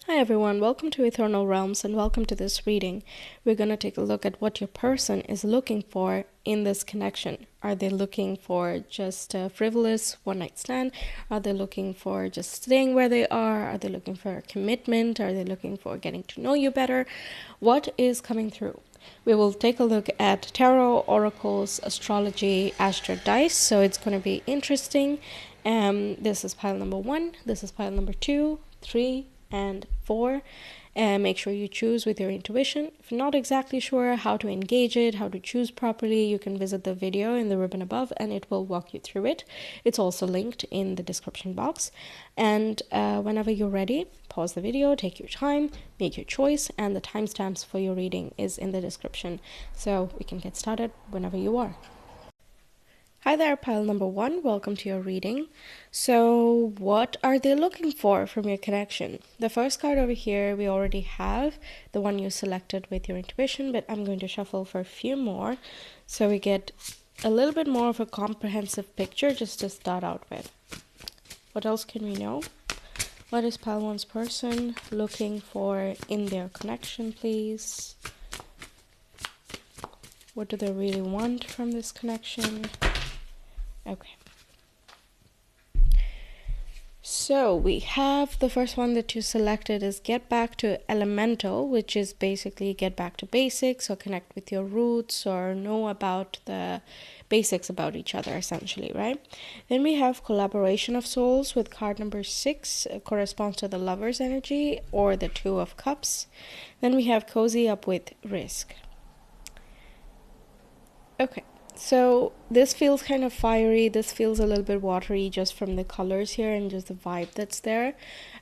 Hi everyone, welcome to Eternal Realms and welcome to this reading. We're going to take a look at what your person is looking for in this connection. Are they looking for just a frivolous one-night stand? Are they looking for just staying where they are? Are they looking for a commitment? Are they looking for getting to know you better? What is coming through? We will take a look at tarot, oracles, astrology, astro dice, so it's going to be interesting. This is pile number 1, this is pile number 2, 3, and 4, and make sure you choose with your intuition. If you're not exactly sure how to engage it, how to choose properly, you can visit the video in the ribbon above and it will walk you through it. It's also linked in the description box. And whenever you're ready, pause the video, take your time, make your choice, and the timestamps for your reading is in the description, so we can get started whenever you are. Hi there, pile number 1. Welcome to your reading. So what are they looking for from your connection? The first card over here we already have, the one you selected with your intuition, but I'm going to shuffle for a few more so we get a little bit more of a comprehensive picture just to start out with. What else can we know? What is pile 1's person looking for in their connection, please? What do they really want from this connection? Okay. So we have the first one that you selected is get back to elemental, which is basically get back to basics or connect with your roots or know about the basics about each other, essentially, right? Then we have collaboration of souls with card number 6, corresponds to the lover's energy or the 2 of cups. Then we have cozy up with risk. Okay. So this feels kind of fiery, this feels a little bit watery just from the colors here and just the vibe that's there.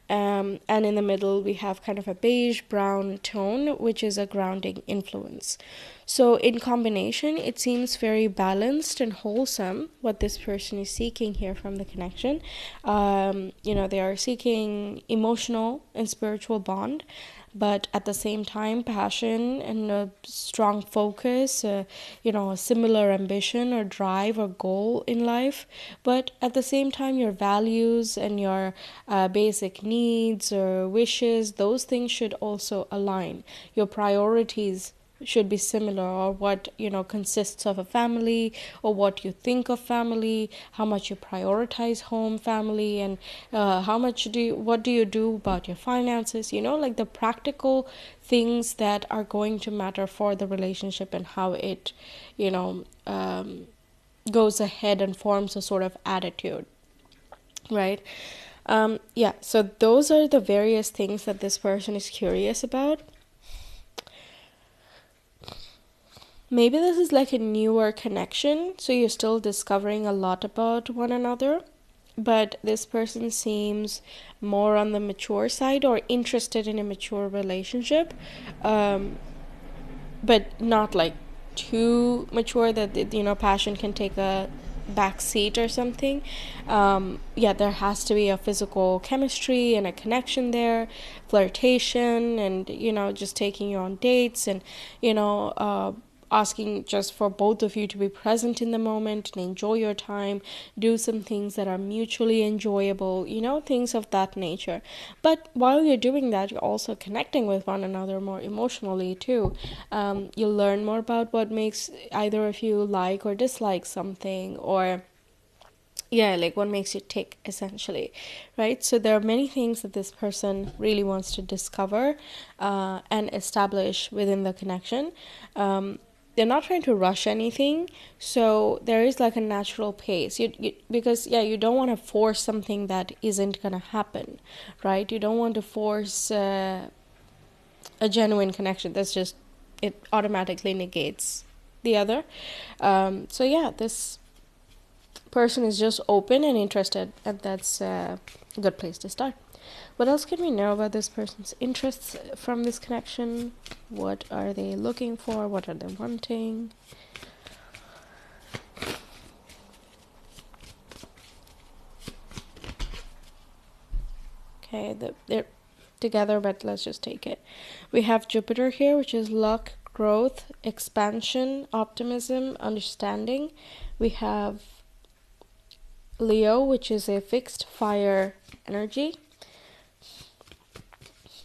And in the middle we have kind of a beige brown tone, which is a grounding influence. So in combination, it seems very balanced and wholesome what this person is seeking here from the connection. They are seeking emotional and spiritual bond, but at the same time passion and a strong focus, a similar ambition or drive or goal in life. But at the same time, your values and your basic needs or wishes, those things should also align. Your priorities should be similar, or what consists of a family, or what you think of family, how much you prioritize home, family, and what do you do about your finances, like the practical things that are going to matter for the relationship and how it goes ahead and forms a sort of attitude, right? So those are the various things that this person is curious about. Maybe this is like a newer connection, so you're still discovering a lot about one another, but this person seems more on the mature side or interested in a mature relationship, but not like too mature that passion can take a back seat or something. There has to be a physical chemistry and a connection there, flirtation, and just taking you on dates, and asking just for both of you to be present in the moment and enjoy your time, do some things that are mutually enjoyable, things of that nature. But while you're doing that, you're also connecting with one another more emotionally too. You'll learn more about what makes either of you like or dislike something, or like what makes you tick, essentially, right? So there are many things that this person really wants to discover and establish within the connection. They're not trying to rush anything, so there is like a natural pace. Because you don't want to force something that isn't gonna happen, right? You don't want to force a genuine connection. That's just, it automatically negates the other. This person is just open and interested, and that's a good place to start. What else can we know about this person's interests from this connection? What are they looking for? What are they wanting? Okay, they're together, but let's just take it. We have Jupiter here, which is luck, growth, expansion, optimism, understanding. We have Leo, which is a fixed fire energy.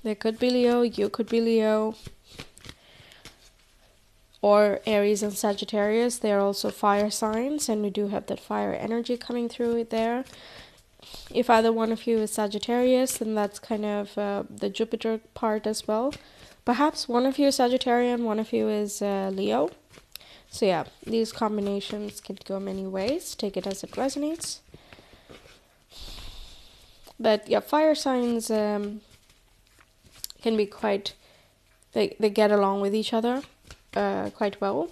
They could be Leo, you could be Leo, or Aries and Sagittarius. They're also fire signs, and we do have that fire energy coming through it there. If either one of you is Sagittarius, then that's kind of the Jupiter part as well. Perhaps one of you is Sagittarian, one of you is Leo. So yeah, these combinations can go many ways. Take it as it resonates. But yeah, fire signs can be quite, they get along with each other quite well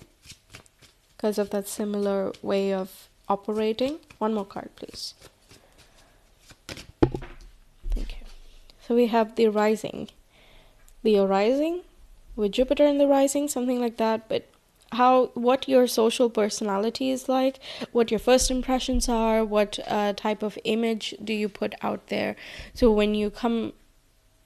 because of that similar way of operating. One more card, please. Thank you. So we have the rising. Leo rising with Jupiter in the rising, something like that. But what your social personality is like, what your first impressions are, what type of image do you put out there. So when you come,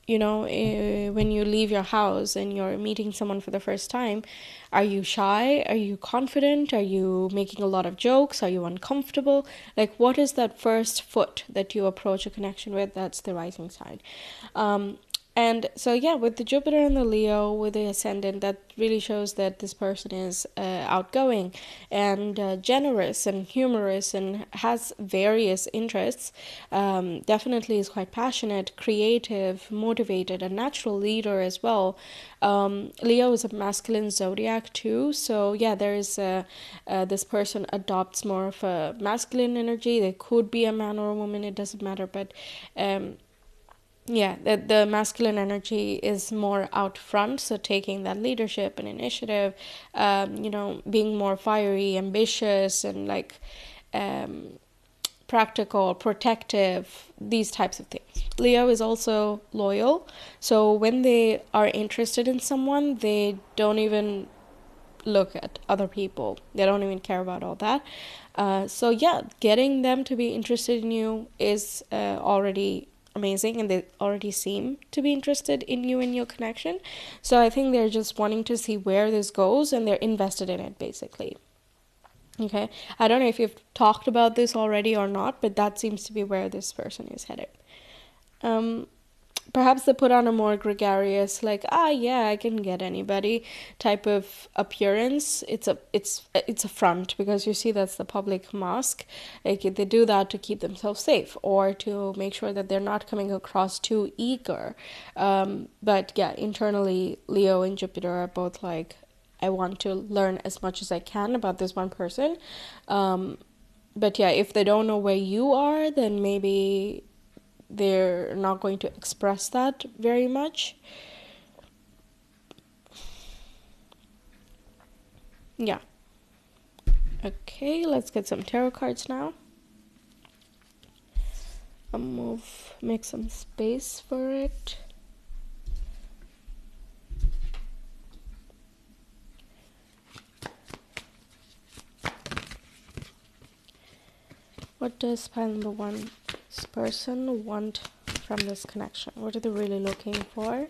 when you leave your house and you're meeting someone for the first time, are you shy? Are you confident? Are you making a lot of jokes? Are you uncomfortable? Like, what is that first foot that you approach a connection with? That's the rising sign. And so, yeah, with the Jupiter and the Leo, with the ascendant, that really shows that this person is outgoing and generous and humorous and has various interests. Definitely is quite passionate, creative, motivated, a natural leader as well. Leo is a masculine zodiac too. So, yeah, there is this person adopts more of a masculine energy. They could be a man or a woman, it doesn't matter. But yeah, the masculine energy is more out front, so taking that leadership and initiative, being more fiery, ambitious, and like practical, protective, these types of things. Leo is also loyal, so when they are interested in someone, they don't even look at other people. They don't even care about all that. So yeah, getting them to be interested in you is already amazing, and they already seem to be interested in you and your connection. So I think they're just wanting to see where this goes, and they're invested in it basically. Okay, I don't know if you've talked about this already or not, but that seems to be where this person is headed. Perhaps they put on a more gregarious, like, yeah, I can get anybody type of appearance. It's a front, because you see that's the public mask. Like, they do that to keep themselves safe, or to make sure that they're not coming across too eager. But yeah, internally, Leo and Jupiter are both like, I want to learn as much as I can about this one person. But yeah, if they don't know where you are, then maybe they're not going to express that very much. Yeah. Okay, let's get some tarot cards now. I'll make some space for it. What does pile number one person want from this connection? What are they really looking for?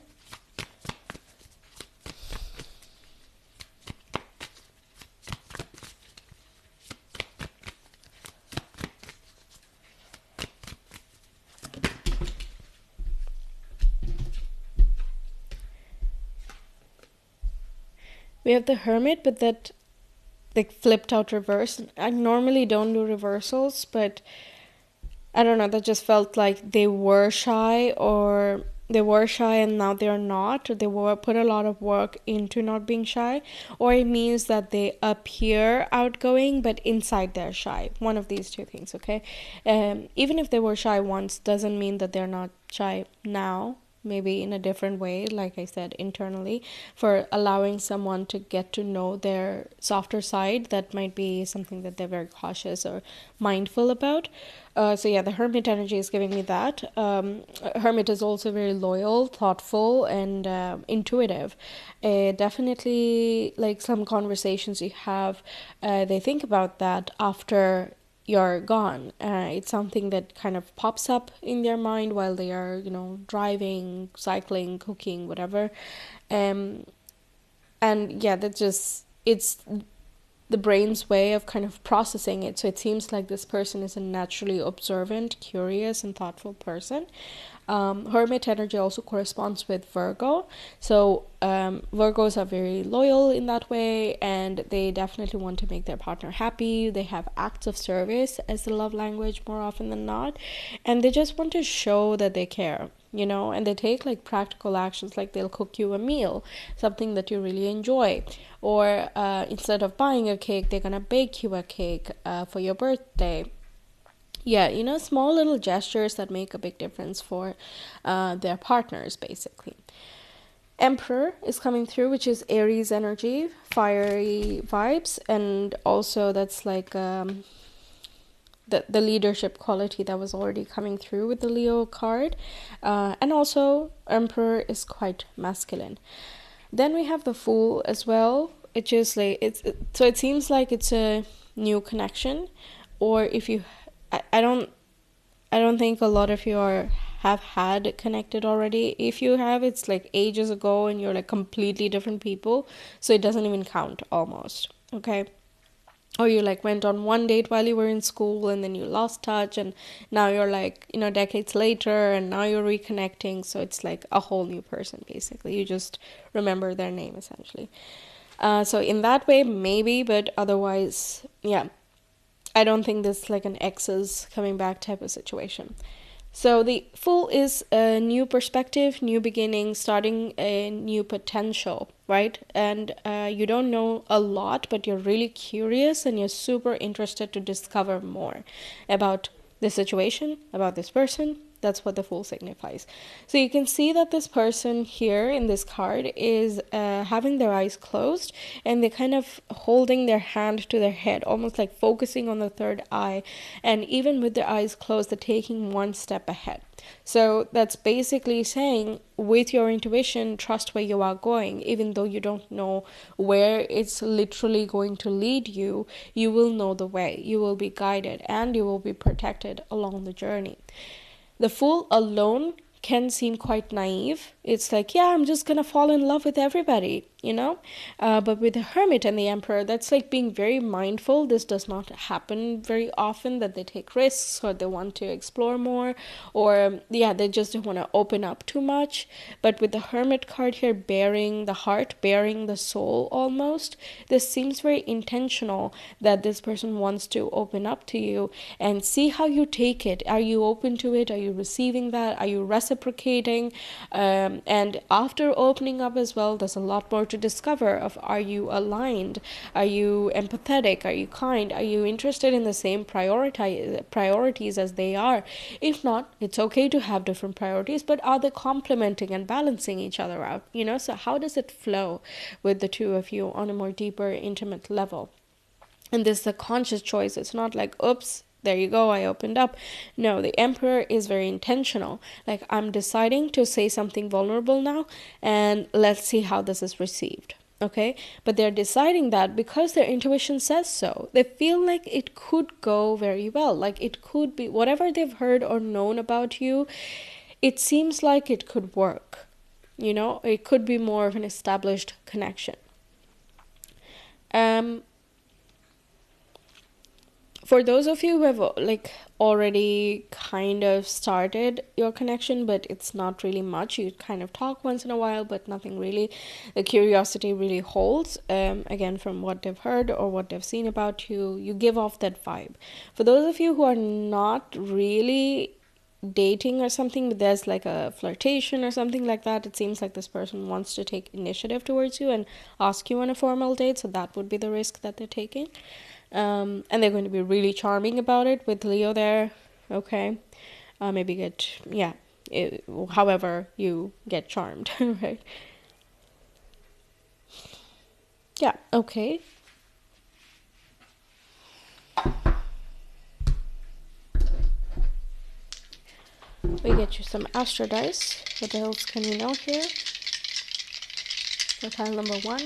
We have the Hermit, but that like flipped out reverse. I normally don't do reversals, but I don't know, that just felt like they were shy, or they were shy and now they're not, or they were put a lot of work into not being shy, or it means that they appear outgoing but inside they're shy. One of these two things, okay? Even if they were shy once, doesn't mean that they're not shy now. Maybe in a different way, like I said, internally, for allowing someone to get to know their softer side. That might be something that they're very cautious or mindful about. So yeah, the Hermit energy is giving me that. Hermit is also very loyal, thoughtful, and intuitive. Definitely, like some conversations you have, they think about that after you're gone. It's something that kind of pops up in their mind while they are, driving, cycling, cooking, whatever. And yeah, that just, it's the brain's way of kind of processing it. So it seems like this person is a naturally observant, curious, and thoughtful person. Hermit energy also corresponds with Virgo. So Virgos are very loyal in that way, and they definitely want to make their partner happy. They have acts of service as the love language more often than not, and they just want to show that they care, you know, and they take like practical actions, like they'll cook you a meal, something that you really enjoy, or instead of buying a cake, they're gonna bake you a cake for your birthday. Yeah, you know, small little gestures that make a big difference for their partners, basically. Emperor is coming through, which is Aries energy, fiery vibes, and also that's like the leadership quality that was already coming through with the Leo card. And also, Emperor is quite masculine. Then we have the Fool as well. It just like so it seems like it's a new connection, or if you I don't think a lot of you have had connected already. If you have, it's like ages ago and you're like completely different people, so it doesn't even count almost. Okay. Or you like went on one date while you were in school and then you lost touch, and now you're like, you know, decades later, and now you're reconnecting, so it's like a whole new person basically. You just remember their name essentially. So in that way maybe, but otherwise, yeah, I don't think this is like an exes coming back type of situation. So the Fool is a new perspective, new beginning, starting a new potential, right? And you don't know a lot, but you're really curious and you're super interested to discover more about the situation, about this person. That's what the Fool signifies. So you can see that this person here in this card is having their eyes closed, and they're kind of holding their hand to their head, almost like focusing on the third eye. And even with their eyes closed, they're taking one step ahead. So that's basically saying, with your intuition, trust where you are going. Even though you don't know where it's literally going to lead you, you will know the way. You will be guided and you will be protected along the journey. The Fool alone can seem quite naive. It's like, yeah, I'm just gonna fall in love with everybody, you know? But with the Hermit and the Emperor, that's like being very mindful. This does not happen very often, that they take risks or they want to explore more, or yeah, they just don't want to open up too much. But with the Hermit card here, bearing the heart, bearing the soul almost, this seems very intentional, that this person wants to open up to you and see how you take it. Are you open to it? Are you receiving that? Are you reciprocating? And after opening up as well, there's a lot more to discover of, are you aligned? Are you empathetic? Are you kind? Are you interested in the same priorities as they are? If not, it's okay to have different priorities, but are they complementing and balancing each other out? You know, so how does it flow with the two of you on a more deeper, intimate level? And this is a conscious choice. It's not like, oops, there you go, I opened up. No, the Emperor is very intentional. Like, I'm deciding to say something vulnerable now, and let's see how this is received. Okay, but they're deciding that because their intuition says so. They feel like it could go very well. Like, it could be whatever they've heard or known about you, it seems like it could work. You know, it could be more of an established connection. For those of you who have like already kind of started your connection, but it's not really much, you kind of talk once in a while, but nothing really, the curiosity really holds, again, from what they've heard or what they've seen about you, you give off that vibe. For those of you who are not really dating or something, but there's like a flirtation or something like that, it seems like this person wants to take initiative towards you and ask you on a formal date, so that would be the risk that they're taking. And they're going to be really charming about it with Leo there. Okay, maybe get, yeah, however you get charmed. Right? Yeah. Okay. We get you some astro dice. What else can we know here for pile number 1?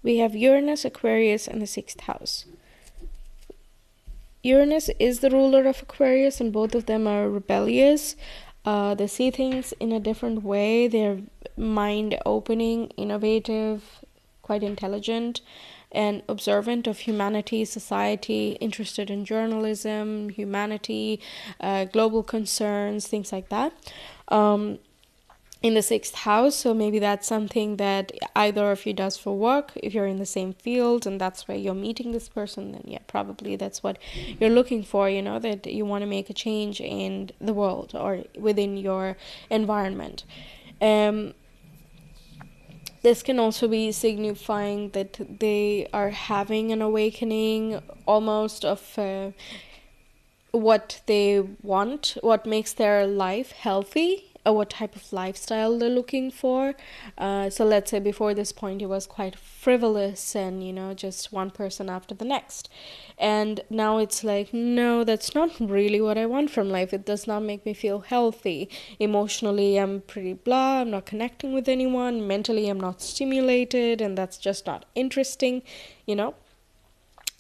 We have Uranus, Aquarius, and the 6th house. Uranus is the ruler of Aquarius, and both of them are rebellious. They see things in a different way. They're mind-opening, innovative, quite intelligent and observant of humanity, society, interested in journalism, humanity, global concerns, things like that. In the 6th house, so maybe that's something that either of you does for work. If you're in the same field and that's where you're meeting this person, then yeah, probably that's what you're looking for, that you want to make a change in the world or within your environment. This can also be signifying that they are having an awakening almost of what they want, what makes their life healthy, or what type of lifestyle they're looking for. So let's say before this point it was quite frivolous and just one person after the next, and now it's like, no, that's not really what I want from life. It does not make me feel healthy. Emotionally I'm pretty blah, I'm not connecting with anyone. Mentally I'm not stimulated, and that's just not interesting.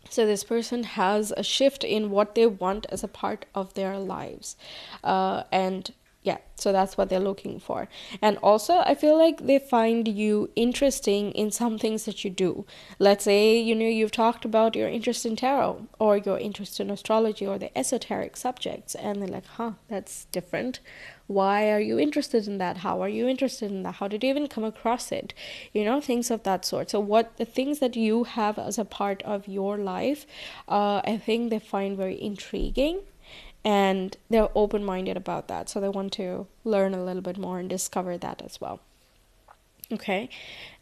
So this person has a shift in what they want as a part of their lives. And yeah, so that's what they're looking for. And also, I feel like they find you interesting in some things that you do. Let's say, you've talked about your interest in tarot or your interest in astrology or the esoteric subjects. And they're like, that's different. Why are you interested in that? How are you interested in that? How did you even come across it? Things of that sort. So what the things that you have as a part of your life, I think they find very intriguing. And they're open-minded about that. So they want to learn a little bit more and discover that as well. Okay.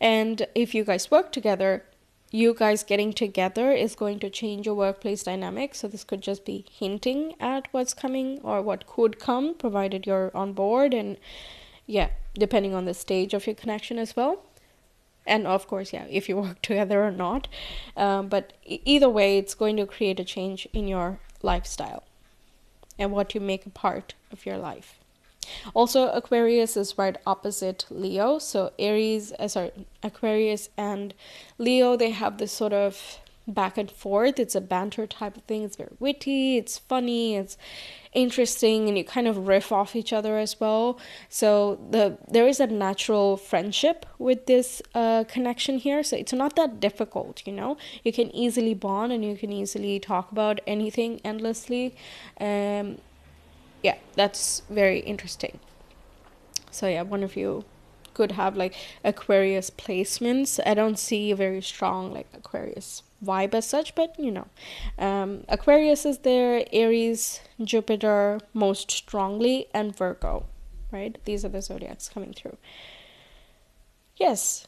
And if you guys work together, you guys getting together is going to change your workplace dynamic. So this could just be hinting at what's coming or what could come, provided you're on board. And yeah, depending on the stage of your connection as well. And of course, yeah, if you work together or not. But either way, it's going to create a change in your lifestyle and what you make a part of your life. Also, Aquarius is right opposite Leo. So Aquarius and Leo, they have this sort of back and forth. It's a banter type of thing. It's very witty, it's funny, it's interesting, and you kind of riff off each other as well. So there is a natural friendship with this connection here. So it's not that difficult, You can easily bond and you can easily talk about anything endlessly. Yeah, that's very interesting. So yeah, one of you could have like Aquarius placements. I don't see a very strong like Aquarius vibe as such, but Aquarius is there, Aries, Jupiter most strongly, and Virgo, right? These are the zodiacs coming through. Yes,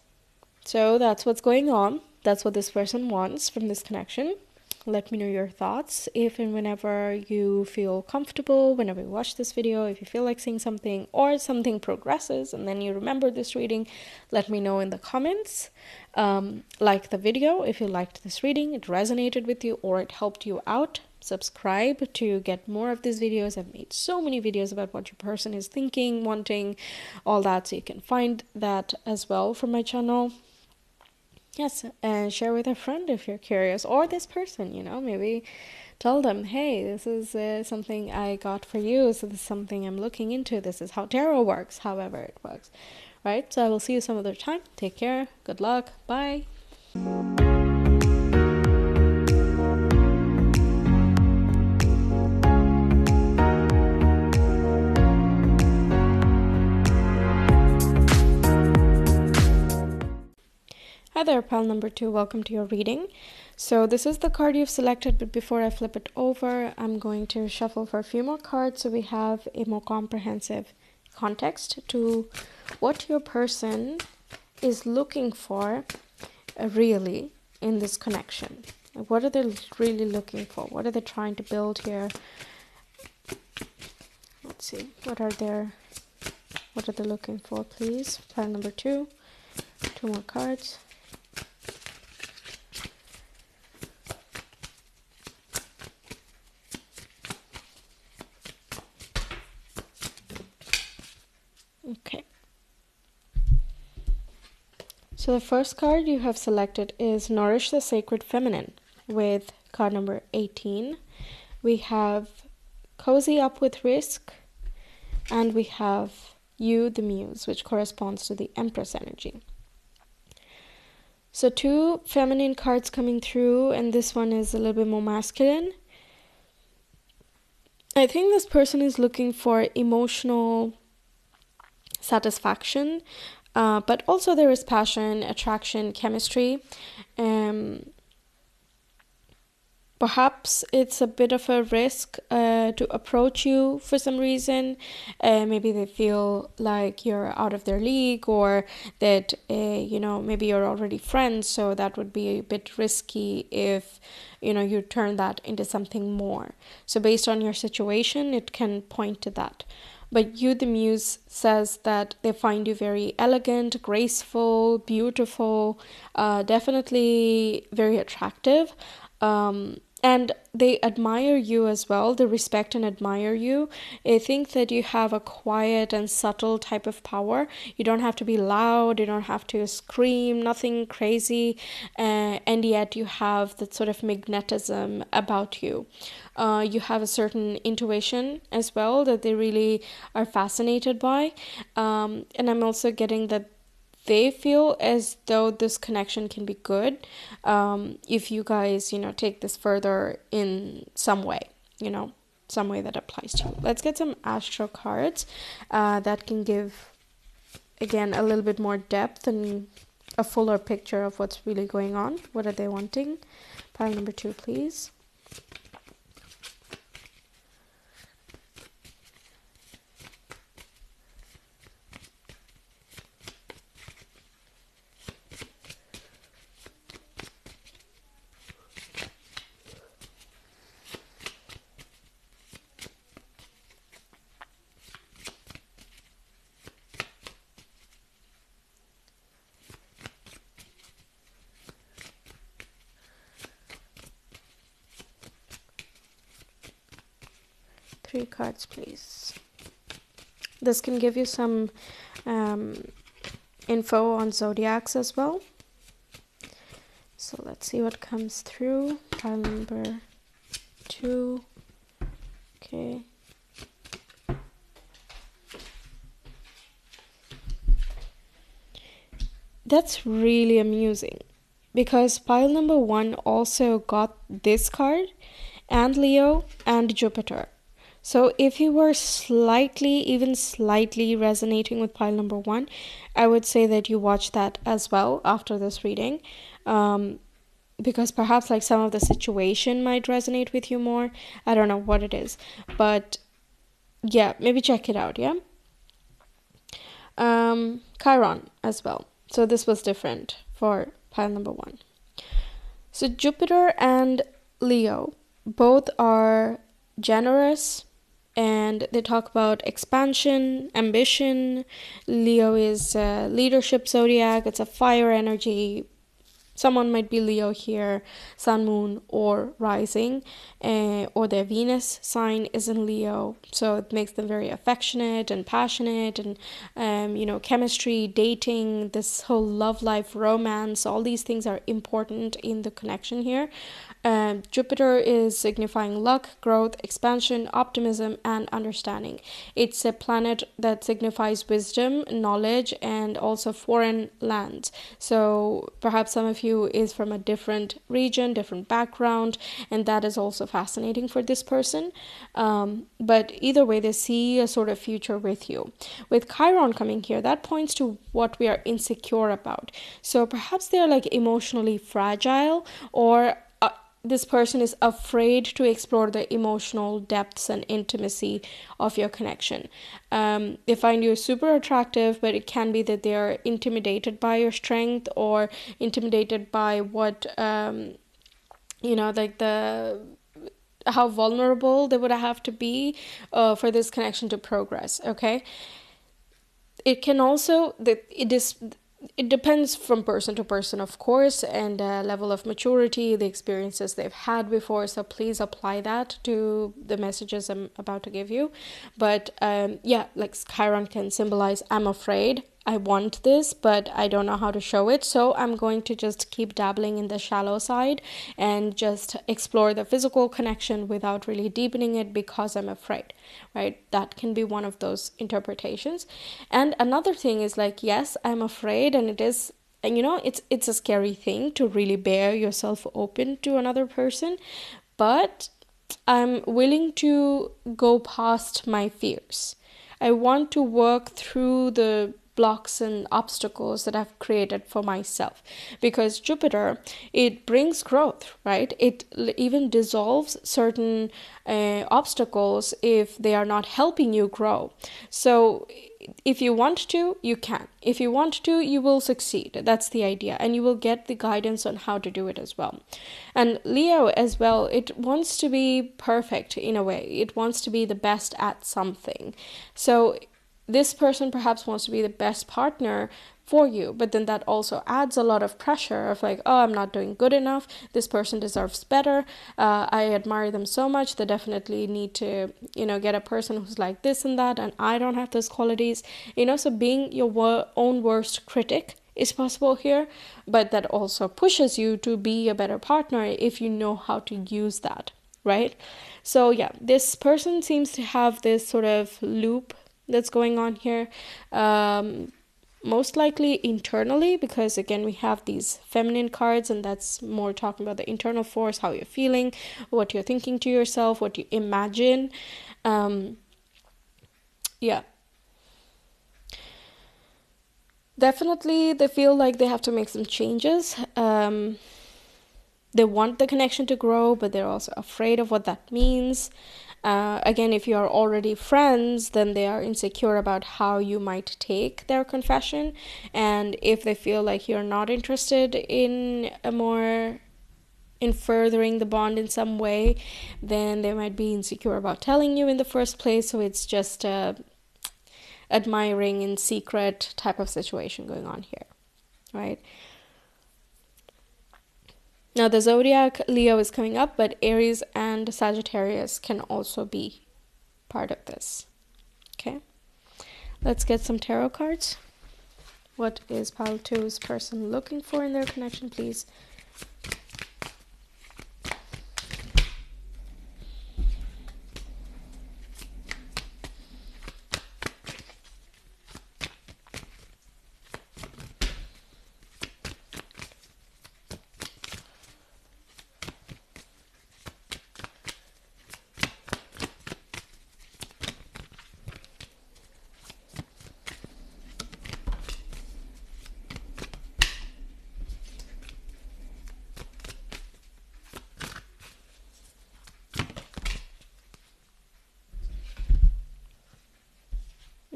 so that's what's going on. That's what this person wants from this connection. Let me know your thoughts if and whenever you feel comfortable, whenever you watch this video, if you feel like seeing something or something progresses and then you remember this reading, let me know in the comments. Like the video if you liked this reading, it resonated with you or it helped you out. Subscribe to get more of these videos. I've made so many videos about what your person is thinking, wanting, all that, so you can find that as well from my channel. Yes, and share with a friend if you're curious, or this person, maybe tell them, hey, this is something I got for you, so this is something I'm looking into, this is how tarot works, however it works, right? So I will see you some other time. Take care, good luck, bye. Hi there, pal number 2. Welcome to your reading. So this is the card you've selected, but before I flip it over, I'm going to shuffle for a few more cards so we have a more comprehensive context to what your person is looking for really in this connection. What are they really looking for? What are they trying to build here? Let's see. What are they looking for, please? Pile number 2. 2 more cards. Okay. So the first card you have selected is Nourish the Sacred Feminine with card number 18. We have Cozy Up with Risk, and we have You, the Muse, which corresponds to the Empress energy. So 2 feminine cards coming through, and this one is a little bit more masculine. I think this person is looking for emotional satisfaction, but also there is passion, attraction, chemistry. Perhaps it's a bit of a risk to approach you for some reason. Maybe they feel like you're out of their league, or that, maybe you're already friends, so that would be a bit risky if, you turn that into something more. So based on your situation, it can point to that. But you, the muse, says that they find you very elegant, graceful, beautiful, definitely very attractive. And they admire you as well. They respect and admire you. I think that you have a quiet and subtle type of power. You don't have to be loud. You don't have to scream, nothing crazy. And yet you have that sort of magnetism about you. You have a certain intuition as well that they really are fascinated by. And I'm also getting that they feel as though this connection can be good if you guys, take this further in some way, some way that applies to you. Let's get some astro cards that can give, again, a little bit more depth and a fuller picture of what's really going on. What are they wanting? Pile number 2, please. Three cards, please. This can give you some info on zodiacs as well. So let's see what comes through. Pile number 2. Okay. That's really amusing because pile number 1 also got this card and Leo and Jupiter. So if you were even slightly resonating with pile number 1, I would say that you watch that as well after this reading. Because perhaps like some of the situation might resonate with you more. I don't know what it is. But yeah, maybe check it out, yeah? Chiron as well. So this was different for pile number 1. So Jupiter and Leo both are generous, and they talk about expansion, ambition. Leo is a leadership zodiac. It's a fire energy. Someone might be Leo here, sun, moon, or rising, or their Venus sign is in Leo. So it makes them very affectionate and passionate, and, chemistry, dating, this whole love life, romance, all these things are important in the connection here. Jupiter is signifying luck, growth, expansion, optimism, and understanding. It's a planet that signifies wisdom, knowledge, and also foreign lands. So perhaps some of you is from a different region, different background, and that is also fascinating for this person. But either way, they see a sort of future with you. With Chiron coming here, that points to what we are insecure about. So perhaps they're like emotionally fragile, or this person is afraid to explore the emotional depths and intimacy of your connection. They find you super attractive, but it can be that they are intimidated by your strength, or intimidated by what, how vulnerable they would have to be for this connection to progress, okay? It can also, it depends from person to person, of course, and level of maturity, the experiences they've had before. So please apply that to the messages I'm about to give you. But like Chiron can symbolize, I'm afraid, I want this, but I don't know how to show it. So I'm going to just keep dabbling in the shallow side and just explore the physical connection without really deepening it because I'm afraid, right? That can be one of those interpretations. And another thing is like, yes, I'm afraid, and it is and it's a scary thing to really bear yourself open to another person, but I'm willing to go past my fears. I want to work through the blocks and obstacles that I've created for myself, because Jupiter, it brings growth, right? It even dissolves certain obstacles if they are not helping you grow. So if you want to, you can. If you want to, you will succeed. That's the idea. And you will get the guidance on how to do it as well. And Leo as well, it wants to be perfect in a way. It wants to be the best at something. So this person perhaps wants to be the best partner for you, but then that also adds a lot of pressure of like, oh, I'm not doing good enough, this person deserves better, I admire them so much, they definitely need to get a person who's like this and that, and I don't have those qualities. So being your own worst critic is possible here, but that also pushes you to be a better partner if you know how to use that, right? So yeah, this person seems to have this sort of loop that's going on here, most likely internally, because again we have these feminine cards, and that's more talking about the internal force, how you're feeling, what you're thinking to yourself, what you imagine. Yeah, definitely they feel like they have to make some changes. They want the connection to grow, but they're also afraid of what that means. Again, if you are already friends, then they are insecure about how you might take their confession. And if they feel like you're not interested in furthering the bond in some way, then they might be insecure about telling you in the first place. So it's just a admiring in secret type of situation going on here, right? Now the zodiac, Leo is coming up, but Aries and Sagittarius can also be part of this. Okay, let's get some tarot cards. What is pile 2's person looking for in their connection, please?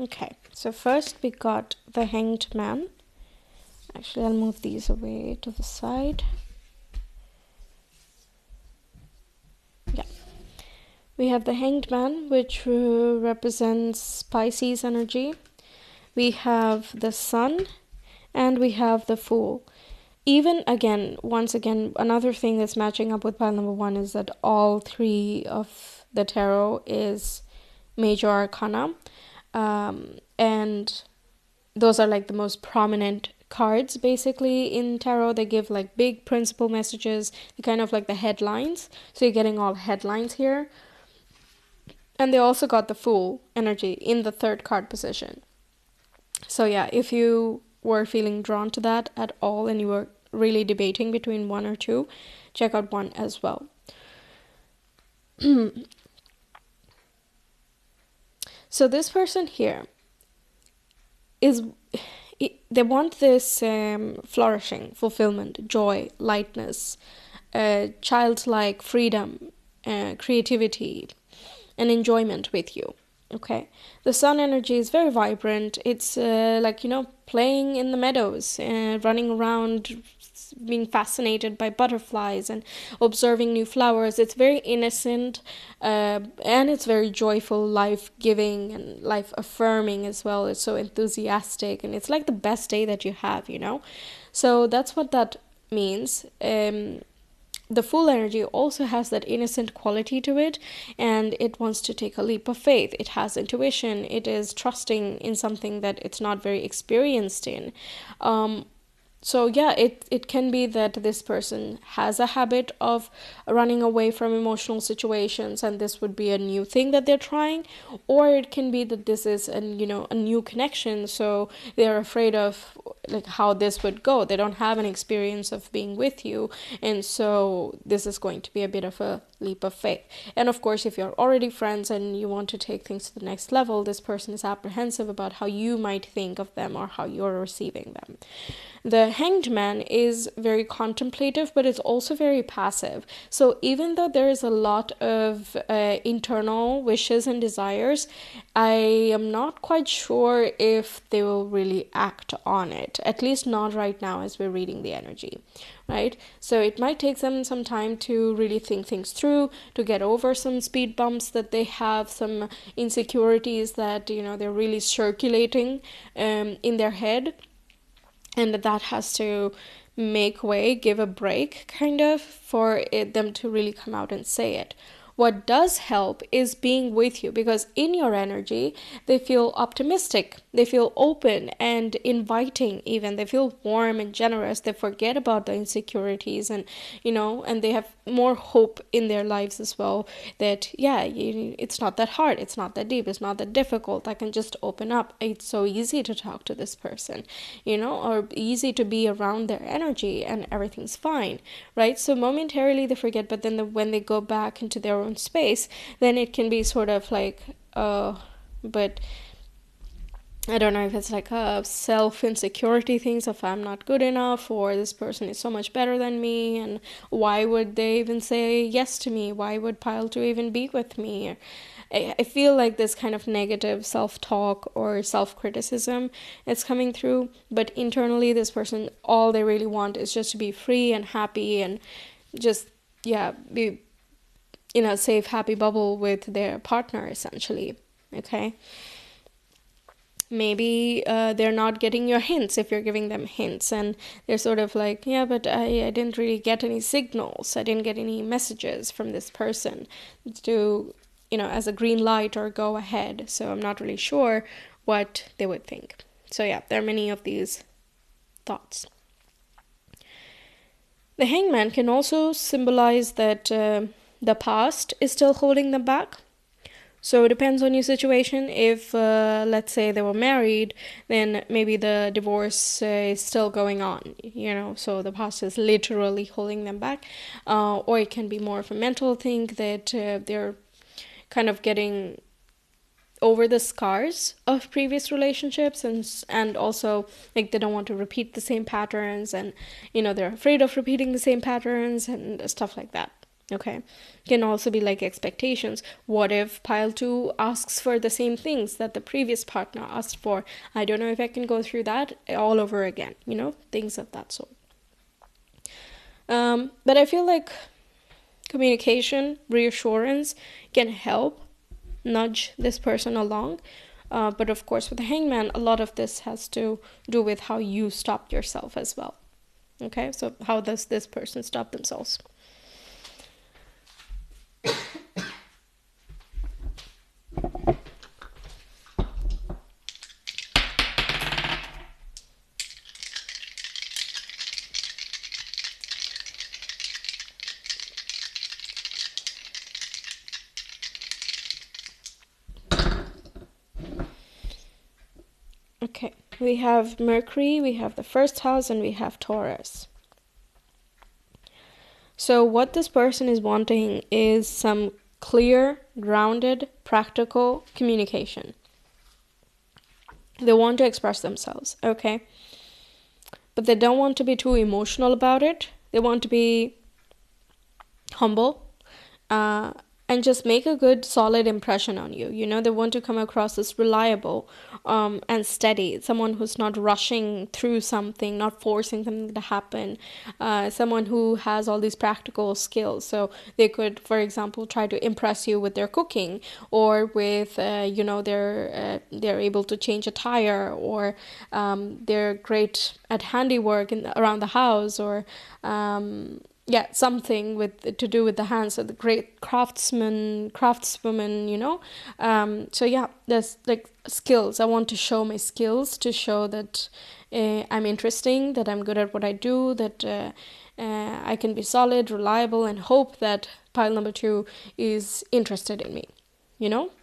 Okay, so first we got the Hanged Man. Actually, I'll move these away to the side. Yeah. We have the Hanged Man, which represents Pisces energy. We have the Sun, and we have the Fool. Even again, once again, another thing that's matching up with pile number 1 is that all 3 of the tarot is major arcana. And those are like the most prominent cards basically in tarot. They give like big principal messages, kind of like the headlines, so you're getting all headlines here. And they also got the Fool energy in the 3rd card position. So yeah, if you were feeling drawn to that at all and you were really debating between 1 or 2, check out 1 as well. So this person here they want this flourishing, fulfillment, joy, lightness, childlike freedom, creativity, and enjoyment with you. Okay, the Sun energy is very vibrant. It's like playing in the meadows, running around, being fascinated by butterflies and observing new flowers. It's very innocent, and it's very joyful, life-giving and life-affirming as well. It's so enthusiastic, and it's like the best day that you have, so that's what that means. The Fool energy also has that innocent quality to it, and it wants to take a leap of faith. It has intuition. It is trusting in something that it's not very experienced in. So yeah, it can be that this person has a habit of running away from emotional situations, and this would be a new thing that they're trying, or it can be that this is a new connection, so they're afraid of like how this would go. They don't have an experience of being with you, and so this is going to be a bit of a leap of faith. And of course, if you're already friends and you want to take things to the next level, this person is apprehensive about how you might think of them or how you're receiving them. The Hanged Man is very contemplative, but it's also very passive. So even though there is a lot of internal wishes and desires, I am not quite sure if they will really act on it, at least not right now as we're reading the energy, right? So it might take them some time to really think things through, to get over some speed bumps that they have, some insecurities that, they're really circulating in their head, and that has to make way, give a break, kind of, for them to really come out and say it. What does help is being with you, because in your energy, they feel optimistic, they feel open and inviting even, they feel warm and generous, they forget about the insecurities, and, and they have more hope in their lives as well, that, it's not that hard, it's not that deep, it's not that difficult, I can just open up, it's so easy to talk to this person, or easy to be around their energy, and everything's fine, right? So momentarily they forget, but then when they go back into their own space, then it can be sort of like, but I don't know if it's like a self-insecurity things of I'm not good enough, or this person is so much better than me, and why would they even say yes to me? Why would Pile 2 even be with me? I feel like this kind of negative self-talk or self-criticism is coming through, but internally this person, all they really want is just to be free and happy and just, be in a safe, happy bubble with their partner, essentially, okay? Maybe they're not getting your hints if you're giving them hints, and they're sort of like, but I didn't really get any signals. I didn't get any messages from this person to, as a green light or go ahead. So I'm not really sure what they would think. So there are many of these thoughts. The Hangman can also symbolize that the past is still holding them back. So it depends on your situation. If, let's say, they were married, then maybe the divorce is still going on, so the past is literally holding them back. Or it can be more of a mental thing that they're kind of getting over the scars of previous relationships, and also like they don't want to repeat the same patterns, and, they're afraid of repeating the same patterns and stuff like that. Okay, can also be like expectations. What if Pile 2 asks for the same things that the previous partner asked for? I don't know if I can go through that all over again, things of that sort. But I feel like communication, reassurance can help nudge this person along. But of course, with the Hangman, a lot of this has to do with how you stop yourself as well. Okay, so how does this person stop themselves? Okay, we have Mercury, we have the first house, and we have Taurus. So what this person is wanting is some clear, grounded, practical communication. They want to express themselves, okay? But they don't want to be too emotional about it. They want to be humble, and just make a good, solid impression on you. They want to come across as reliable and steady, someone who's not rushing through something, not forcing something to happen, someone who has all these practical skills. So they could, for example, try to impress you with their cooking, or with, they're able to change a tire, or they're great at handiwork around the house, or something to do with the hands, so the great craftswoman, there's like skills. I want to show my skills, to show that I'm interesting, that I'm good at what I do, that I can be solid, reliable, and hope that Pile number 2 is interested in me.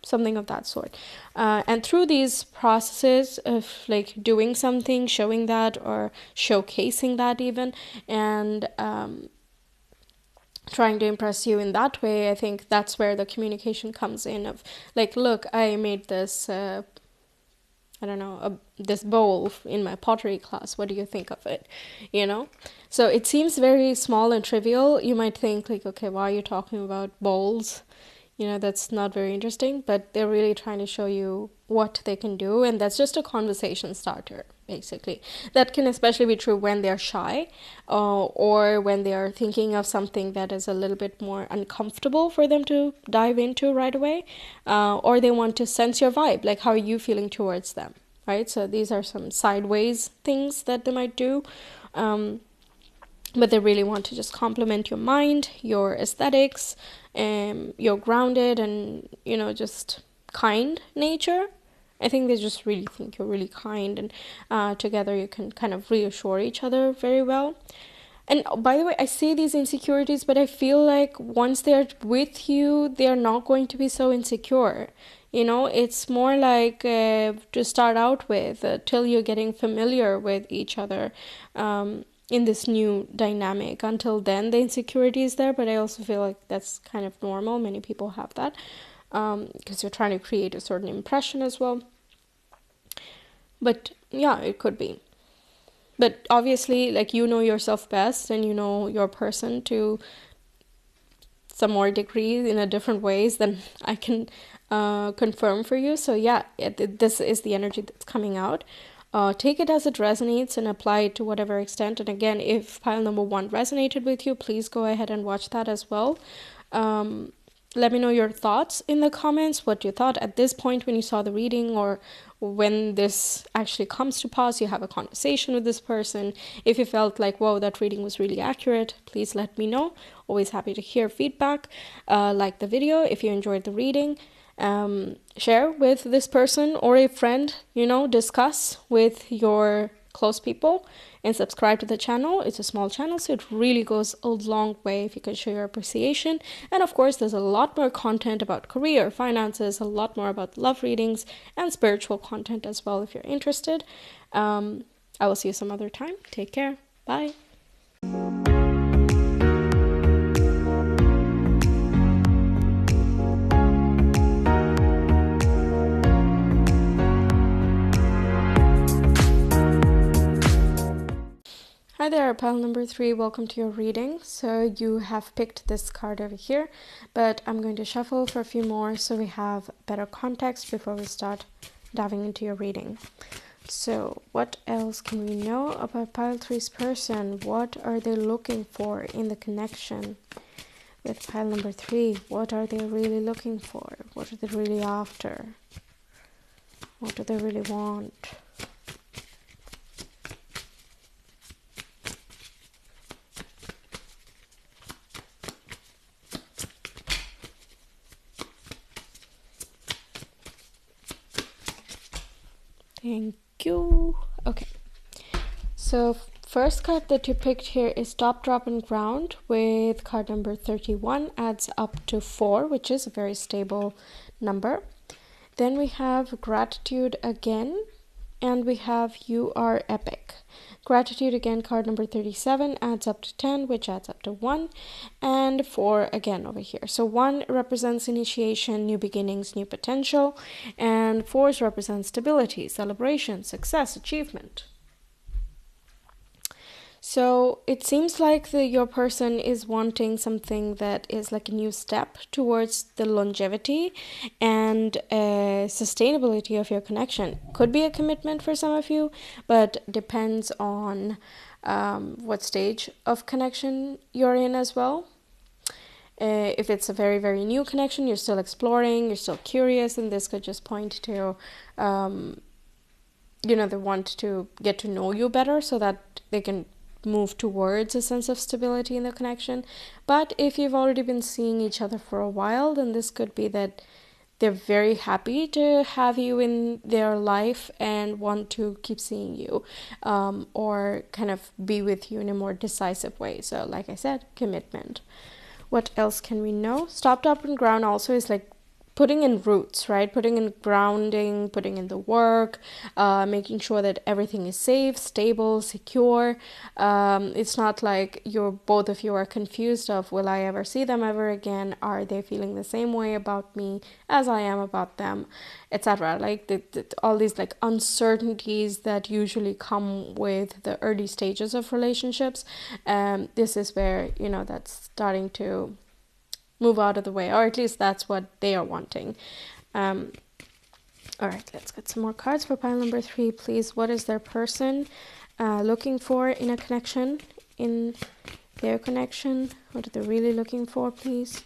something of that sort. And through these processes of like doing something, showing that, or showcasing that even, and trying to impress you in that way, I think that's where the communication comes in of like, look, I made this this bowl in my pottery class. What do you think of it? So it seems very small and trivial. You might think like, okay, why are you talking about bowls? That's not very interesting, but they're really trying to show you what they can do. And that's just a conversation starter, basically. That can especially be true when they're shy, or when they are thinking of something that is a little bit more uncomfortable for them to dive into right away, or they want to sense your vibe, like how are you feeling towards them, right? So these are some sideways things that they might do. But they really want to just complement your mind, your aesthetics, your grounded and, just kind nature. I think they just really think you're really kind, and together you can kind of reassure each other very well. And by the way, I say these insecurities, but I feel like once they're with you, they're not going to be so insecure. It's more like to start out with, till you're getting familiar with each other. In this new dynamic. Until then, the insecurity is there, but I also feel like that's kind of normal. Many people have that, because you're trying to create a certain impression as well. But yeah, it could be. But obviously, like, you know yourself best, and you know your person to some more degree in a different ways than I can confirm for you. So yeah, this is the energy that's coming out. Take it as it resonates and apply it to whatever extent. And again, if pile number 1 resonated with you, please go ahead and watch that as well. Let me know your thoughts in the comments, what you thought at this point when you saw the reading, or when this actually comes to pass, you have a conversation with this person. If you felt like, whoa, that reading was really accurate, please let me know. Always happy to hear feedback. Like the video if you enjoyed the reading. Share with this person or a friend, discuss with your close people, and subscribe to the channel. It's a small channel, so it really goes a long way if you can show your appreciation. And of course, there's a lot more content about career, finances, a lot more about love readings, and spiritual content as well if you're interested. I will see you some other time. Take care. Bye. Hi there, pile number 3. Welcome to your reading. So you have picked this card over here, but I'm going to shuffle for a few more so we have better context before we start diving into your reading. So what else can we know about pile 3's person? What are they looking for in the connection with pile number 3? What are they really looking for? What are they really after? What do they really want? Thank you. Okay, so first card that you picked here is Top, Drop, and Ground, with card number 31, adds up to 4, which is a very stable number. Then we have Gratitude again, and we have You Are Epic. Gratitude again, card number 37, adds up to 10, which adds up to 1, and 4 again over here. So 1 represents initiation, new beginnings, new potential, and 4 represents stability, celebration, success, achievement. So it seems like your person is wanting something that is like a new step towards the longevity and sustainability of your connection. Could be a commitment for some of you, but depends on what stage of connection you're in as well. If it's a very, very new connection, you're still exploring, you're still curious, and this could just point to, they want to get to know you better so that they can move towards a sense of stability in the connection. But if you've already been seeing each other for a while, then this could be that they're very happy to have you in their life and want to keep seeing you, or kind of be with you in a more decisive way. So like I said, commitment. What else can we know? Stop, Drop, and Ground also is like putting in roots, right? Putting in grounding, putting in the work, making sure that everything is safe, stable, secure. It's not like both of you are confused of, will I ever see them ever again? Are they feeling the same way about me as I am about them, etc. Like all these like uncertainties that usually come with the early stages of relationships. This is where, that's starting to move out of the way, or at least that's what they are wanting. All right, let's get some more cards for pile number 3, please. What is their person looking for in a connection, in their connection? What are they really looking for, please?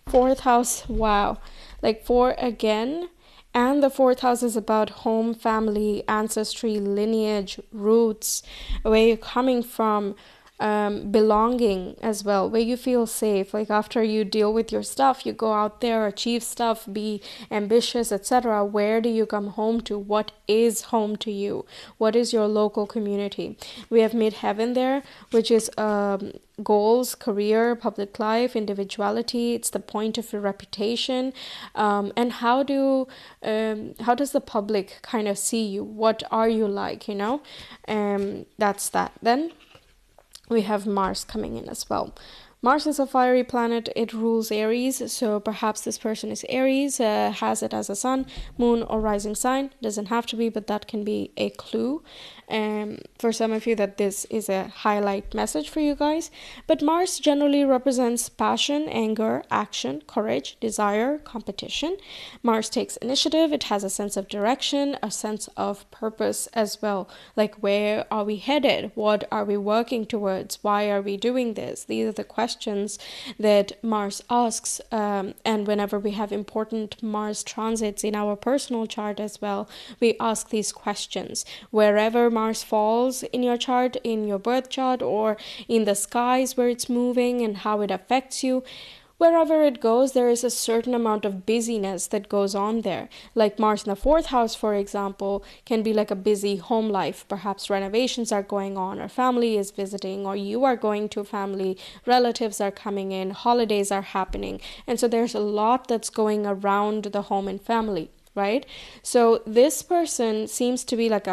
Fourth house, wow. Like 4 again. And the 4th house is about home, family, ancestry, lineage, roots, where you're coming from, belonging as well, where you feel safe. Like after you deal with your stuff, you go out there, achieve stuff, be ambitious, etc. Where do you come home to? What is home to you? What is your local community? We have midheaven there, which is goals, career, public life, individuality. It's the point of your reputation, and how does the public kind of see you? What are you like? That's that. Then we have Mars coming in as well. Mars is a fiery planet. It rules Aries, so perhaps this person is Aries, has it as a sun, moon, or rising sign. Doesn't have to be, but that can be a clue for some of you that this is a highlight message for you guys. But Mars generally represents passion, anger, action, courage, desire, competition. Mars takes initiative. It has a sense of direction, a sense of purpose as well. Like, where are we headed? What are we working towards? Why are we doing this? These are the questions that Mars asks. And whenever we have important Mars transits in our personal chart as well, we ask these questions. Wherever Mars falls in your chart, in your birth chart, or in the skies where it's moving and how it affects you, wherever it goes, there is a certain amount of busyness that goes on there. Like Mars in the 4th house, for example, can be like a busy home life. Perhaps renovations are going on, or family is visiting, or you are going to family, relatives are coming in, holidays are happening. And so there's a lot that's going around the home and family, right? So this person seems to be like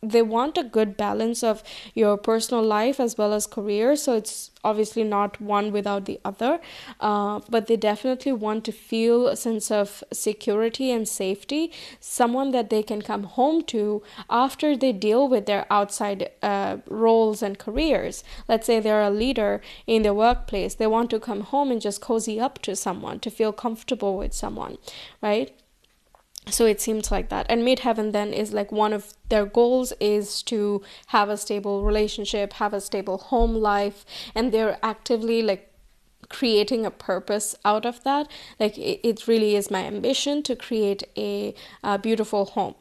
they want a good balance of your personal life as well as career. So it's obviously not one without the other, but they definitely want to feel a sense of security and safety, someone that they can come home to after they deal with their outside roles and careers. Let's say they're a leader in their workplace. They want to come home and just cozy up to someone, to feel comfortable with someone, right? So it seems like that. And midheaven then is like one of their goals is to have a stable relationship, have a stable home life, and they're actively like creating a purpose out of that. Like it really is my ambition to create a beautiful home.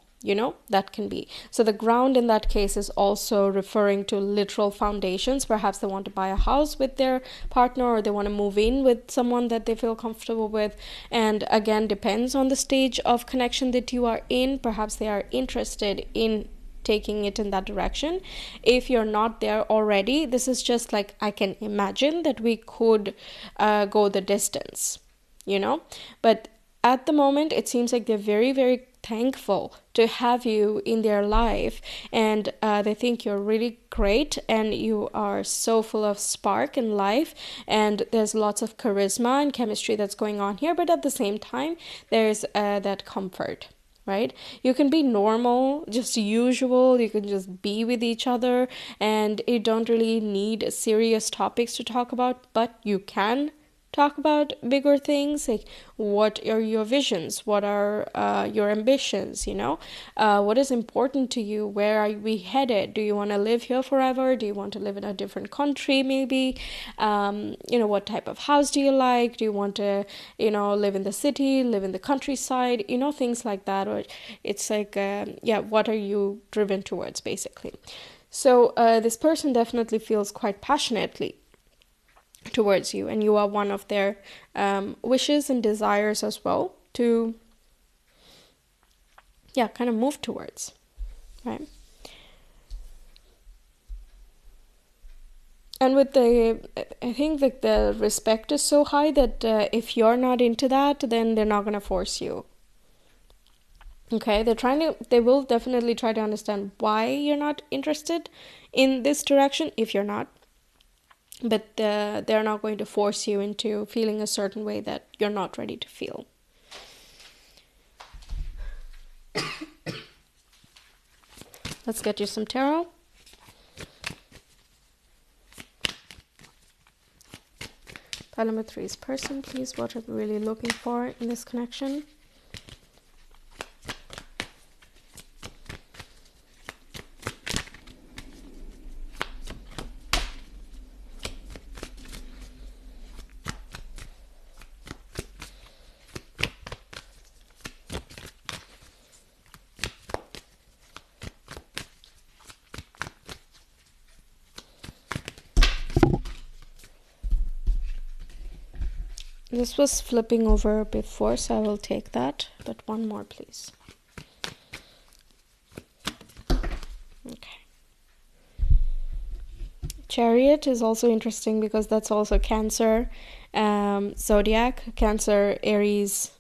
That can be. So the ground in that case is also referring to literal foundations. Perhaps they want to buy a house with their partner, or they want to move in with someone that they feel comfortable with. And again, depends on the stage of connection that you are in. Perhaps they are interested in taking it in that direction. If you're not there already, this is just like, I can imagine that we could go the distance, but at the moment, it seems like they're very, very thankful to have you in their life, and they think you're really great and you are so full of spark in life, and there's lots of charisma and chemistry that's going on here. But at the same time, there's that comfort, right? You can be normal, just usual. You can just be with each other, and you don't really need serious topics to talk about, but you can talk about bigger things, like what are your visions, what are your ambitions, what is important to you, where are we headed, do you want to live here forever, do you want to live in a different country maybe, what type of house do you like, do you want to live in the city, live in the countryside, things like that. Or it's like what are you driven towards, basically. So this person definitely feels quite passionately towards you, and you are one of their wishes and desires as well to kind of move towards, right? And I think that the respect is so high that if you're not into that, then they're not going to force you. Okay, they will definitely try to understand why you're not interested in this direction if you're not. But they're not going to force you into feeling a certain way that you're not ready to feel. Let's get you some tarot. Pile number 3 is person, please. What are we really looking for in this connection? This was flipping over before, so I will take that. But one more, please. Okay. Chariot is also interesting because that's also Cancer, zodiac, Cancer, Aries,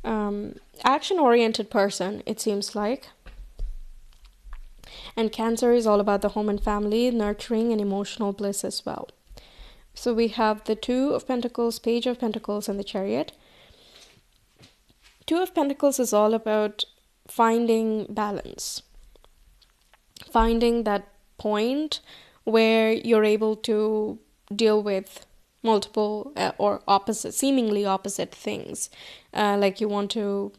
action-oriented person, it seems like. And Cancer is all about the home and family, nurturing and emotional bliss as well. So we have the Two of Pentacles, Page of Pentacles, and the Chariot. Two of Pentacles is all about finding balance. Finding that point where you're able to deal with multiple or seemingly opposite things. Like you want to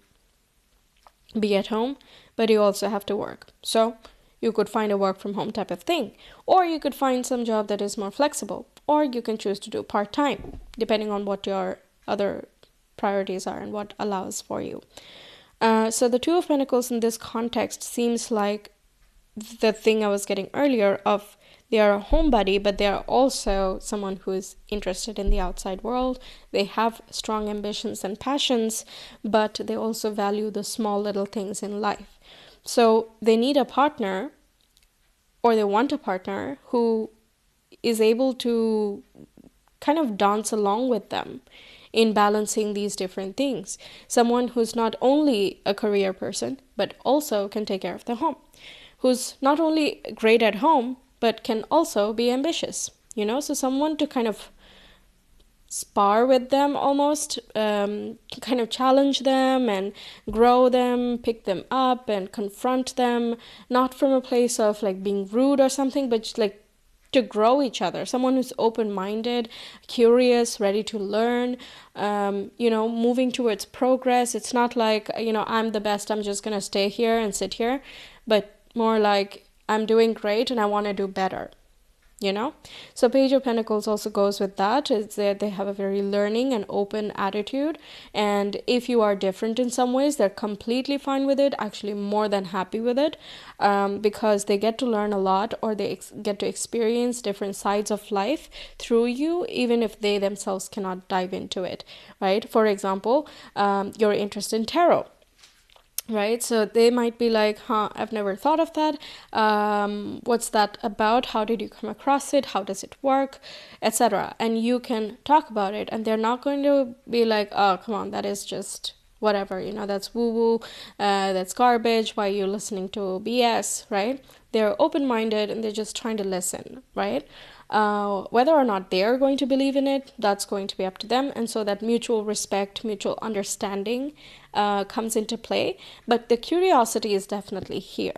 be at home, but you also have to work. So you could find a work from home type of thing. Or you could find some job that is more flexible. Or you can choose to do part-time, depending on what your other priorities are and what allows for you. So the Two of Pentacles in this context seems like the thing I was getting earlier of they are a homebody, but they are also someone who is interested in the outside world. They have strong ambitions and passions, but they also value the small little things in life. So they need a partner, or they want a partner who is able to kind of dance along with them in balancing these different things. Someone who's not only a career person, but also can take care of the home. Who's not only great at home, but can also be ambitious, so someone to kind of spar with them almost, kind of challenge them and grow them, pick them up and confront them, not from a place of like being rude or something, but just like to grow each other. Someone who's open-minded, curious, ready to learn, moving towards progress. It's not like, I'm the best, I'm just going to stay here and sit here, but more like I'm doing great and I want to do better, So Page of Pentacles also goes with that. It's that they have a very learning and open attitude. And if you are different in some ways, they're completely fine with it, actually more than happy with it, because they get to learn a lot, or they get to experience different sides of life through you, even if they themselves cannot dive into it, right? For example, your interest in tarot. Right, so they might be like, I've never thought of that. What's that about? How did you come across it? How does it work? Etc. And you can talk about it, and they're not going to be like, oh, come on, that is just whatever, that's woo-woo, that's garbage, why are you listening to BS, right? They're open-minded and they're just trying to listen, right? Whether or not they're going to believe in it, that's going to be up to them. And so that mutual respect, mutual understanding comes into play. But the curiosity is definitely here.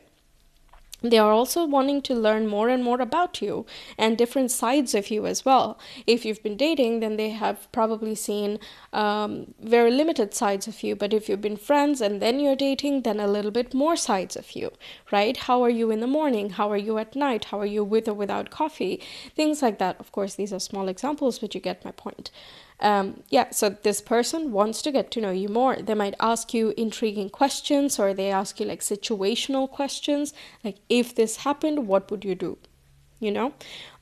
They are also wanting to learn more and more about you and different sides of you as well. If you've been dating, then they have probably seen very limited sides of you. But if you've been friends and then you're dating, then a little bit more sides of you, right? How are you in the morning? How are you at night? How are you with or without coffee? Things like that. Of course, these are small examples, but you get my point. So this person wants to get to know you more. They might ask you intriguing questions, or they ask you like situational questions, like if this happened, what would you do?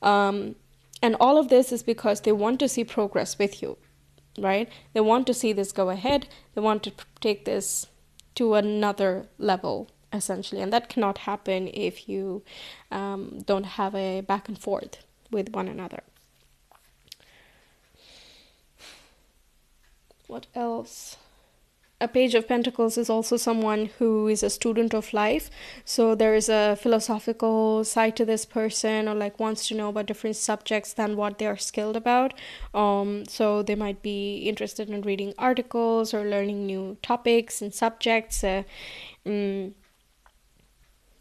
And all of this is because they want to see progress with you, right? They want to see this go ahead. They want to take this to another level, essentially. And that cannot happen if you don't have a back and forth, with one another. What else? A Page of Pentacles is also someone who is a student of life. So there is a philosophical side to this person, or like wants to know about different subjects than what they are skilled about. So they might be interested in reading articles or learning new topics and subjects. They're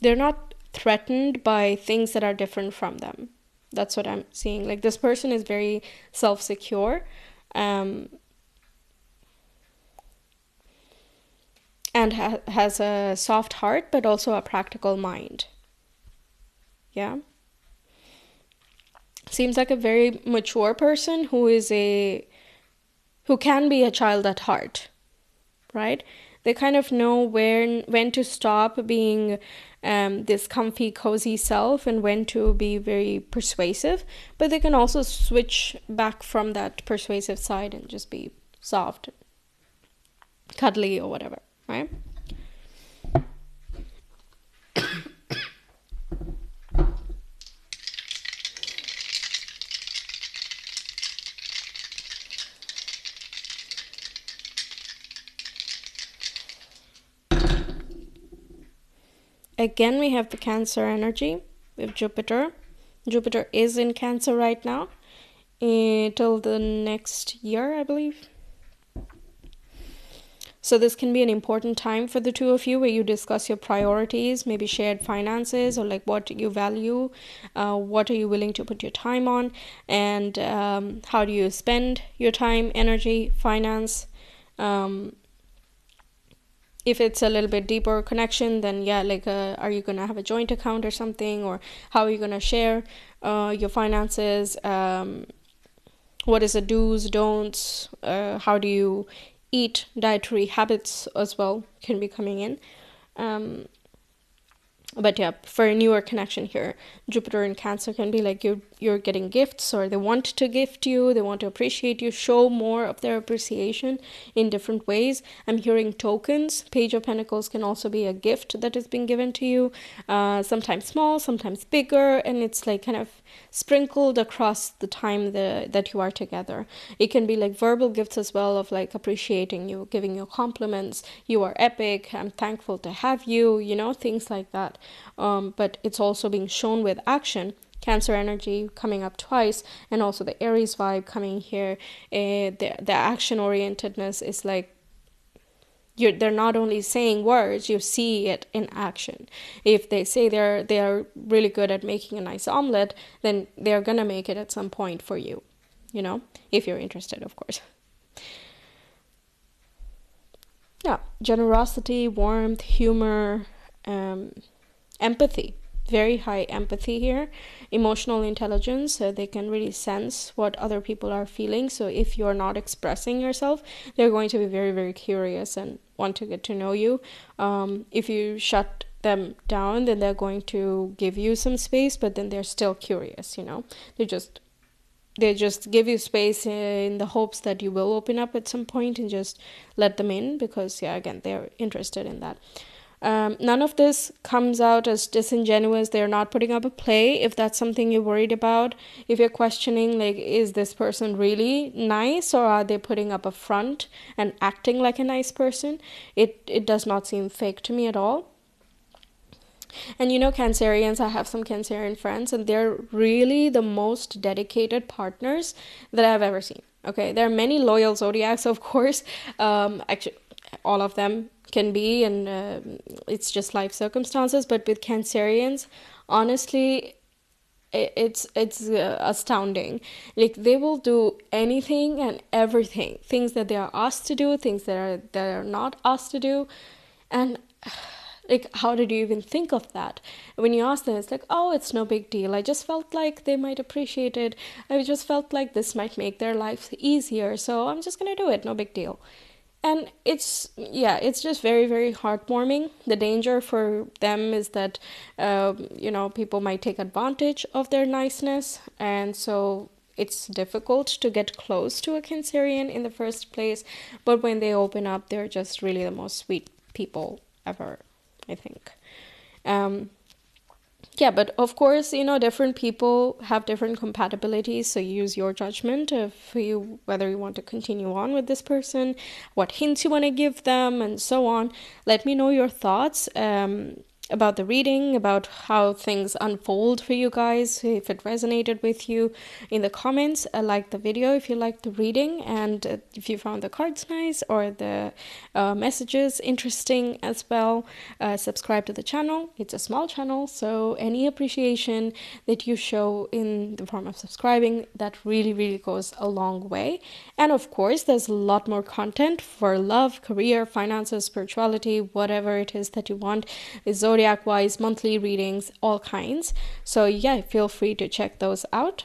not threatened by things that are different from them. That's what I'm seeing. Like this person is very self-secure. And has a soft heart, but also a practical mind. Yeah. Seems like a very mature person who can be a child at heart, right? They kind of know when to stop being this comfy, cozy self and when to be very persuasive, but they can also switch back from that persuasive side and just be soft, cuddly or whatever. Right? Again, we have the Cancer energy with Jupiter. Jupiter is in Cancer right now till the next year, I believe. So this can be an important time for the two of you, where you discuss your priorities, maybe shared finances, or like what you value, what are you willing to put your time on, and how do you spend your time, energy, finance. If it's a little bit deeper connection, then yeah, like are you gonna have a joint account or something, or how are you gonna share your finances? What is the do's, don'ts? How do you eat? Dietary habits as well can be coming in. But yeah, for a newer connection here, Jupiter in Cancer can be like you're getting gifts, or they want to gift you, they want to appreciate you, show more of their appreciation in different ways. I'm hearing tokens. Page of Pentacles can also be a gift that is being given to you, sometimes small, sometimes bigger, and it's like kind of sprinkled across the time that you are together. It can be like verbal gifts as well, of like appreciating you, giving you compliments. You are epic, I'm thankful to have you, things like that. But it's also being shown with action. Cancer energy coming up twice, and also the Aries vibe coming here. The action orientedness is like they're not only saying words, you see it in action. If they say they're really good at making a nice omelet, then they're gonna make it at some point for you, if you're interested, of course. Yeah, generosity, warmth, humor, empathy. Very high empathy here. Emotional intelligence, so they can really sense what other people are feeling. So if you're not expressing yourself, they're going to be very, very curious and want to get to know you. If you shut them down, then they're going to give you some space, but then they're still curious, they just give you space in the hopes that you will open up at some point, and just let them in, because yeah, again, they're interested in that. None of this comes out as disingenuous. They're not putting up a play. If that's something you're worried about, if you're questioning, like, is this person really nice, or are they putting up a front and acting like a nice person, it does not seem fake to me at all. And Cancerians, I have some Cancerian friends, and they're really the most dedicated partners that I've ever seen. Okay, there are many loyal zodiacs, of course. Actually, all of them can be, and it's just life circumstances. But with Cancerians, honestly, it's astounding. Like, they will do anything and everything, things that they are asked to do, things that are not asked to do. And like, how did you even think of that? When you ask them, it's like, oh, it's no big deal. I just felt like they might appreciate it. I just felt like this might make their life easier, so I'm just gonna do it. No big deal. And it's just very, very heartwarming. The danger for them is that, people might take advantage of their niceness. And so it's difficult to get close to a Cancerian in the first place. But when they open up, they're just really the most sweet people ever, I think. Yeah, but of course, different people have different compatibilities, so use your judgment of whether you want to continue on with this person, what hints you want to give them, and so on. Let me know your thoughts about the reading, about how things unfold for you guys, if it resonated with you in the comments. Like the video if you liked the reading, and if you found the cards nice or the messages interesting as well. Subscribe to the channel. It's a small channel, so any appreciation that you show in the form of subscribing, that really, really goes a long way. And of course, there's a lot more content for love, career, finances, spirituality, whatever it is that you want, zodiac wise, monthly readings, all kinds. So yeah, feel free to check those out.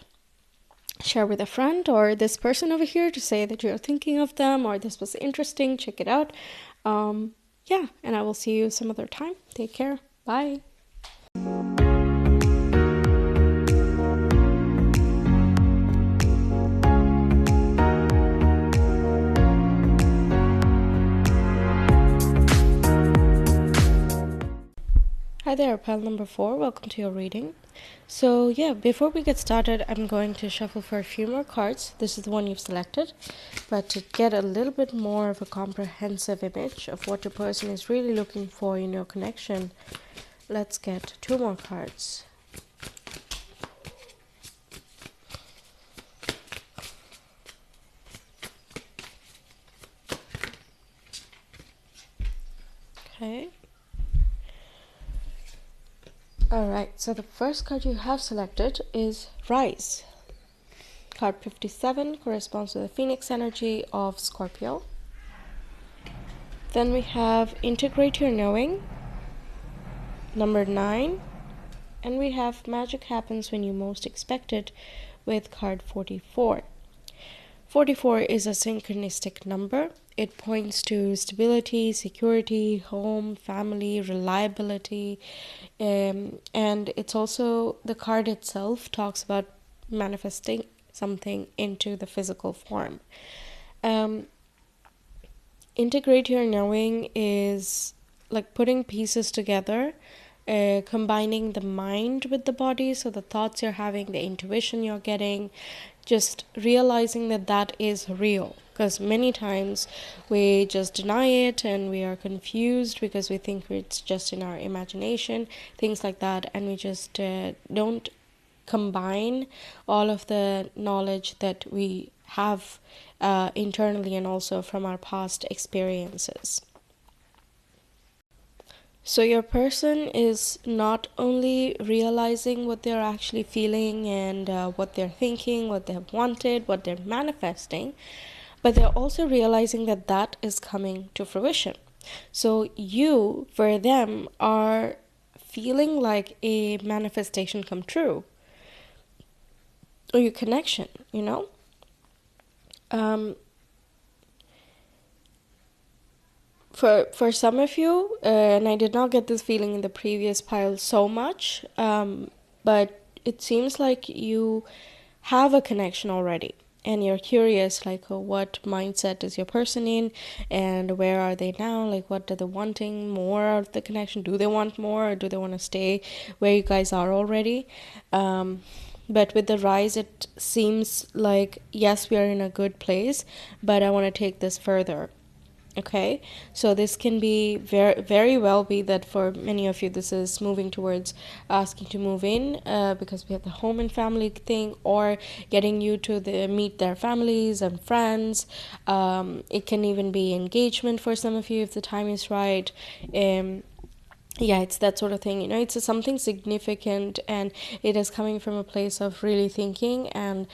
Share with a friend or this person over here to say that you're thinking of them or this was interesting. Check it out. Yeah, and I will see you some other time. Take care. Bye. Hi there, pile number 4. Welcome to your reading. So yeah, before we get started, I'm going to shuffle for a few more cards. This is the one you've selected, but to get a little bit more of a comprehensive image of what your person is really looking for in your connection, let's get 2 more cards. Okay. Alright, so the first card you have selected is Rise. Card 57 corresponds to the Phoenix energy of Scorpio. Then we have Integrate Your Knowing, number 9. And we have Magic Happens When You Most Expect It with card 44. 44 is a synchronistic number. It points to stability, security, home, family, reliability, and it's also, the card itself talks about manifesting something into the physical form. Integrate Your Knowing is like putting pieces together, combining the mind with the body, so the thoughts you're having, the intuition you're getting, just realizing that that is real, because many times we just deny it and we are confused because we think it's just in our imagination, things like that, and we just don't combine all of the knowledge that we have internally and also from our past experiences. So your person is not only realizing what they're actually feeling and what they're thinking, what they've wanted, what they're manifesting, but they're also realizing that that is coming to fruition. So you, for them, are feeling like a manifestation come true, or your connection, For some of you, and I did not get this feeling in the previous pile so much, but it seems like you have a connection already and you're curious, like, what mindset is your person in and where are they now, like what are they wanting more of the connection, do they want more or do they want to stay where you guys are already. But with the Rise, it seems like, yes, we are in a good place, but I want to take this further. Okay, so this can be very, very well be that for many of you, this is moving towards asking to move in because we have the home and family thing, or getting you to meet their families and friends. It can even be engagement for some of you if the time is right. Yeah, it's that sort of thing, it's something significant, and it is coming from a place of really thinking and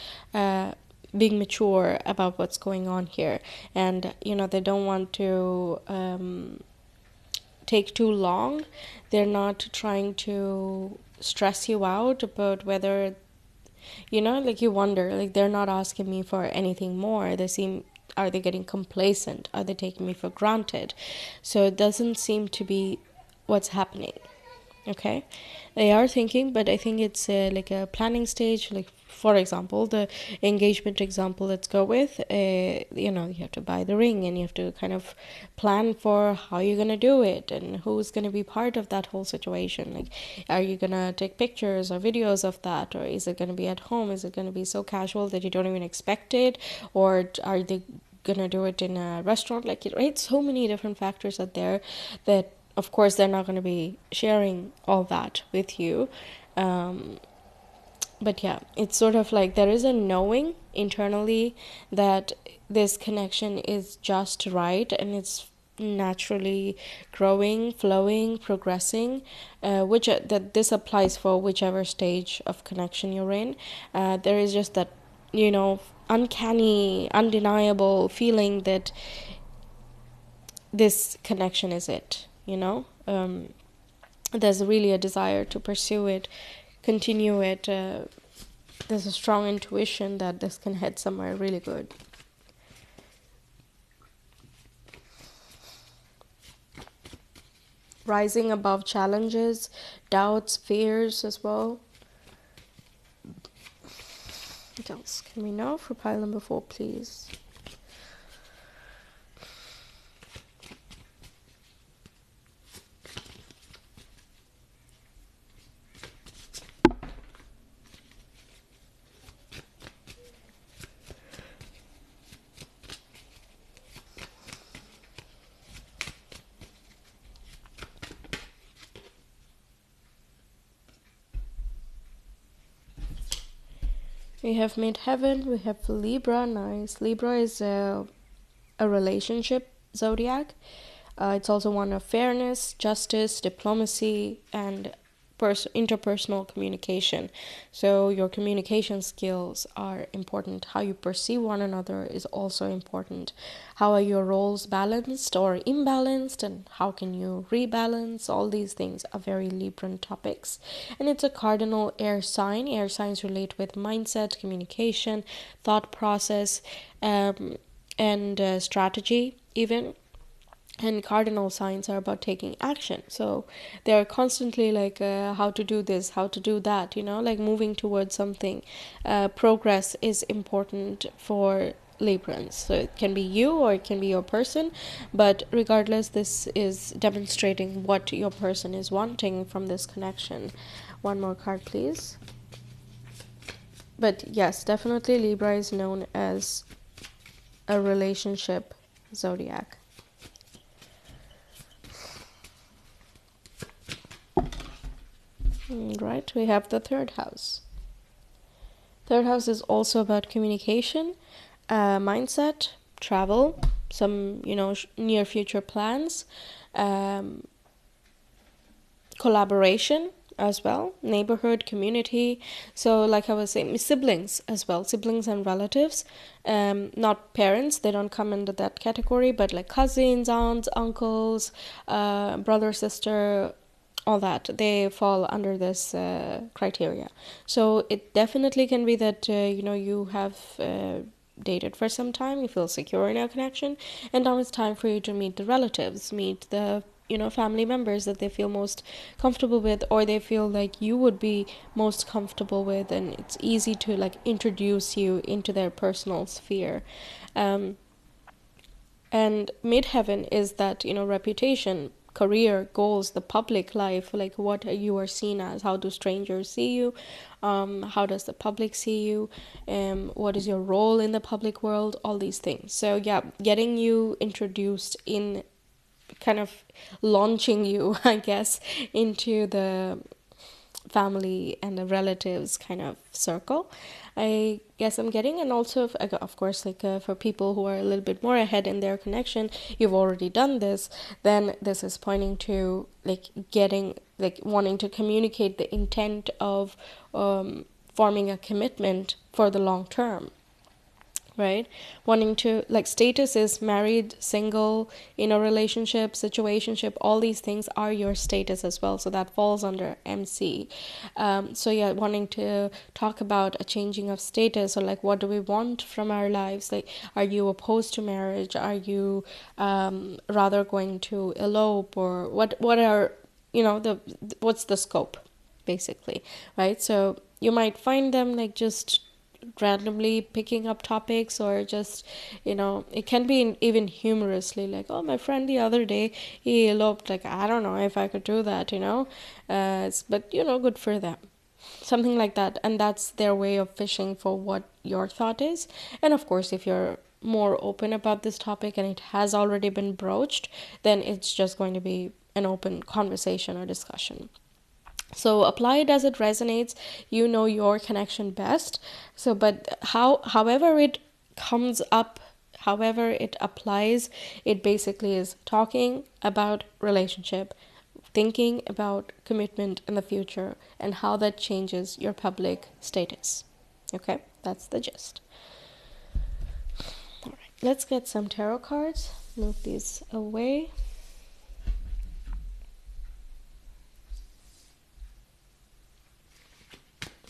being mature about what's going on here. And they don't want to take too long. They're not trying to stress you out about whether like you wonder, like they're not asking me for anything more. Are they getting complacent? Are they taking me for granted? So it doesn't seem to be what's happening. Okay, they are thinking, but I think it's like a planning stage, like for example, the engagement example, let's go with, you have to buy the ring, and you have to kind of plan for how you're going to do it and who's going to be part of that whole situation. Like, are you going to take pictures or videos of that, or is it going to be at home? Is it going to be so casual that you don't even expect it, or are they going to do it in a restaurant? Like, right, so many different factors out there that, of course, they're not going to be sharing all that with you. But yeah, it's sort of like there is a knowing internally that this connection is just right, and it's naturally growing, flowing, progressing, which that this applies for whichever stage of connection you're in. There is just that, uncanny, undeniable feeling that this connection is it. There's really a desire to pursue it, continue it. There's a strong intuition that this can head somewhere really good. Rising above challenges, doubts, fears as well. What else can we know for pile number 4, please? We have midheaven, we have Libra, nice. Libra is a relationship zodiac. It's also one of fairness, justice, diplomacy, and interpersonal communication. So your communication skills are important. How you perceive one another is also important. How are your roles balanced or imbalanced, and how can you rebalance? All these things are very Libran topics. And it's a cardinal air sign. Air signs relate with mindset, communication, thought process, and strategy even. And cardinal signs are about taking action, so they're constantly like how to do this, how to do that, like moving towards something. Progress is important for Librans, so it can be you or it can be your person, but regardless, this is demonstrating what your person is wanting from this connection. One more card, please. But yes, definitely Libra is known as a relationship zodiac. Right, we have the third house. Third house is also about communication, mindset, travel, some, near future plans, collaboration as well, neighborhood, community. So like I was saying, siblings as well, siblings and relatives, not parents, they don't come into that category, but like cousins, aunts, uncles, brother, sister, all that, they fall under this criteria. So it definitely can be that you have dated for some time, you feel secure in your connection, and now it's time for you to meet the relatives, meet the family members that they feel most comfortable with, or they feel like you would be most comfortable with, and it's easy to like introduce you into their personal sphere. And midheaven is that reputation, career, goals, the public life, like what you are seen as, how do strangers see you, how does the public see you, what is your role in the public world, all these things. So yeah, getting you introduced in, kind of launching you, I guess, into the family and the relatives kind of circle, I guess I'm getting. And also, of course, like for people who are a little bit more ahead in their connection, you've already done this, then this is pointing to like getting, like wanting to communicate the intent of forming a commitment for the long term, right? Wanting to, like, status is married, single, in a relationship, situationship, all these things are your status as well, so that falls under MC. So yeah, wanting to talk about a changing of status, or like what do we want from our lives, like are you opposed to marriage, are you rather going to elope, or what are what's the scope basically, right? So you might find them like just randomly picking up topics, or just, it can be even humorously, like, oh, my friend the other day, he eloped, like, I don't know if I could do that, but good for them, something like that. And that's their way of fishing for what your thought is. And of course, if you're more open about this topic and it has already been broached, then it's just going to be an open conversation or discussion. So apply it as it resonates. You know your connection best. So, but however it comes up, however it applies, it basically is talking about relationship, thinking about commitment in the future, and how that changes your public status. Okay, that's the gist. All right, let's get some tarot cards. Move these away.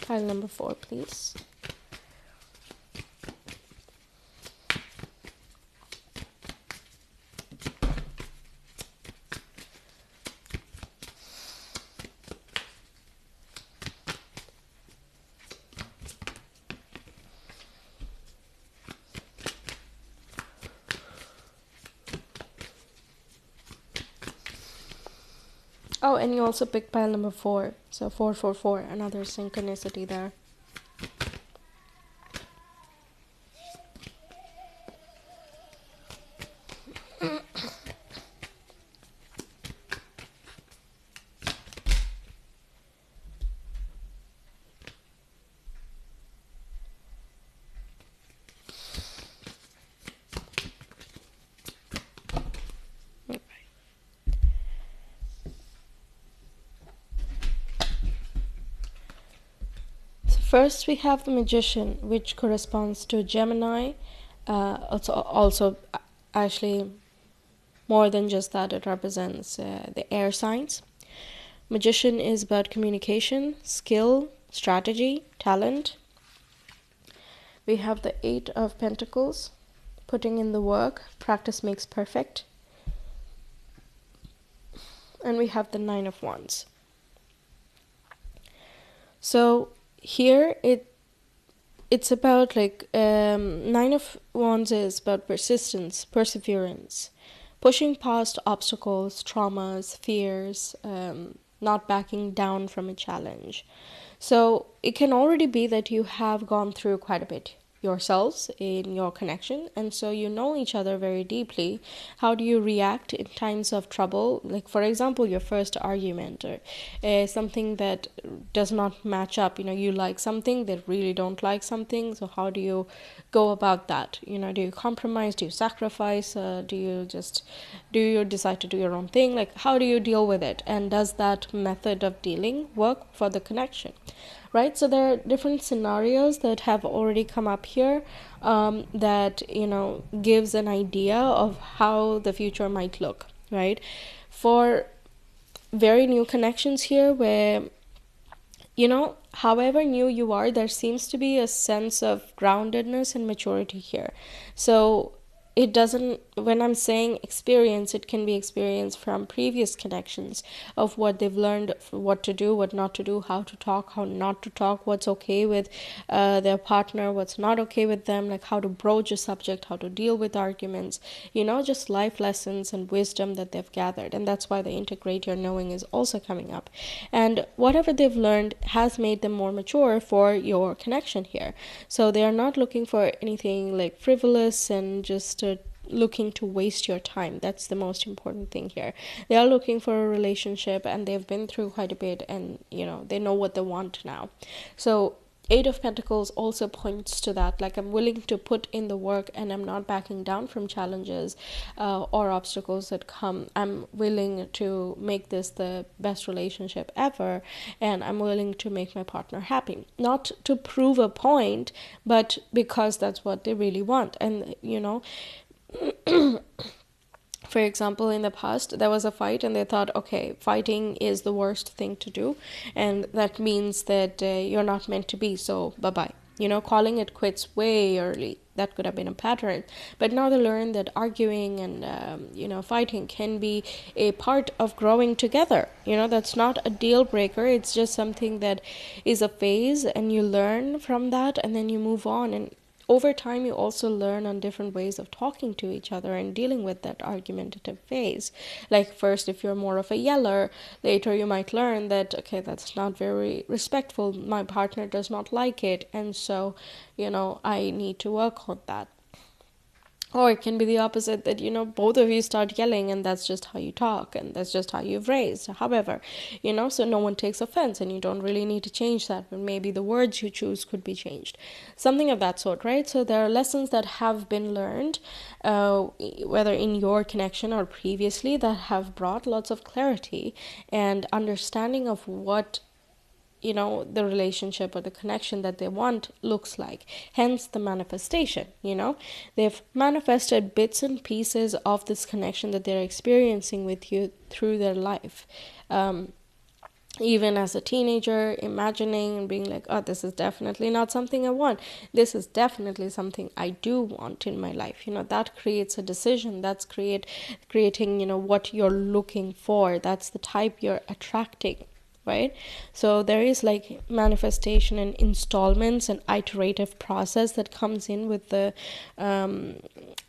Pile number 4, please. Oh, and you also picked pile number 4. So 444, another synchronicity there. First, we have the Magician, which corresponds to Gemini. Also, actually, more than just that, it represents the air signs. Magician is about communication, skill, strategy, talent. We have the 8 of Pentacles, putting in the work. Practice makes perfect. And we have the 9 of Wands. So here it's about like 9 of Wands is about persistence, perseverance, pushing past obstacles, traumas, fears, not backing down from a challenge. So it can already be that you have gone through quite a bit yourselves in your connection, and so you know each other very deeply. How do you react in times of trouble? Like, for example, your first argument, or something that does not match up. You like something, they really don't like something. So how do you go about that? Do you compromise? Do you sacrifice? Do you decide to do your own thing? Like, how do you deal with it? And does that method of dealing work for the connection? Right? So there are different scenarios that have already come up here, that, gives an idea of how the future might look, right? For very new connections here, where, however new you are, there seems to be a sense of groundedness and maturity here. So it doesn't, when I'm saying experience, it can be experience from previous connections of what they've learned, what to do, what not to do, how to talk, how not to talk, what's okay with their partner, what's not okay with them, like how to broach a subject, how to deal with arguments, just life lessons and wisdom that they've gathered. And that's why the integrate your knowing is also coming up. And whatever they've learned has made them more mature for your connection here. So they are not looking for anything like frivolous and just looking to waste your time. That's the most important thing here. They are looking for a relationship, and they've been through quite a bit, and they know what they want now. So 8 of Pentacles also points to that, like, I'm willing to put in the work, and I'm not backing down from challenges or obstacles that come. I'm willing to make this the best relationship ever, and I'm willing to make my partner happy. Not to prove a point, but because that's what they really want. And for example, in the past, there was a fight, and they thought, okay, fighting is the worst thing to do, and that means that you're not meant to be, so bye-bye. Calling it quits way early. that could have been a pattern. But now they learn that arguing and fighting can be a part of growing together. That's not a deal breaker. It's just something that is a phase, and you learn from that, and then you move on. And over time, you also learn on different ways of talking to each other and dealing with that argumentative phase. Like first, if you're more of a yeller, later you might learn that, okay, that's not very respectful. My partner does not like it. And so, I need to work on that. Or it can be the opposite, that, both of you start yelling, and that's just how you talk, and that's just how you've raised. However, so no one takes offense, and you don't really need to change that, but maybe the words you choose could be changed. Something of that sort, right? So there are lessons that have been learned, whether in your connection or previously, that have brought lots of clarity and understanding of what the relationship or the connection that they want looks like. Hence the manifestation. They've manifested bits and pieces of this connection that they're experiencing with you through their life. Even as a teenager, imagining and being like, oh, this is definitely not something I want. This is definitely something I do want in my life. That creates a decision. That's creating, what you're looking for. That's the type you're attracting. Right? So there is like manifestation and installments and iterative process that comes in with the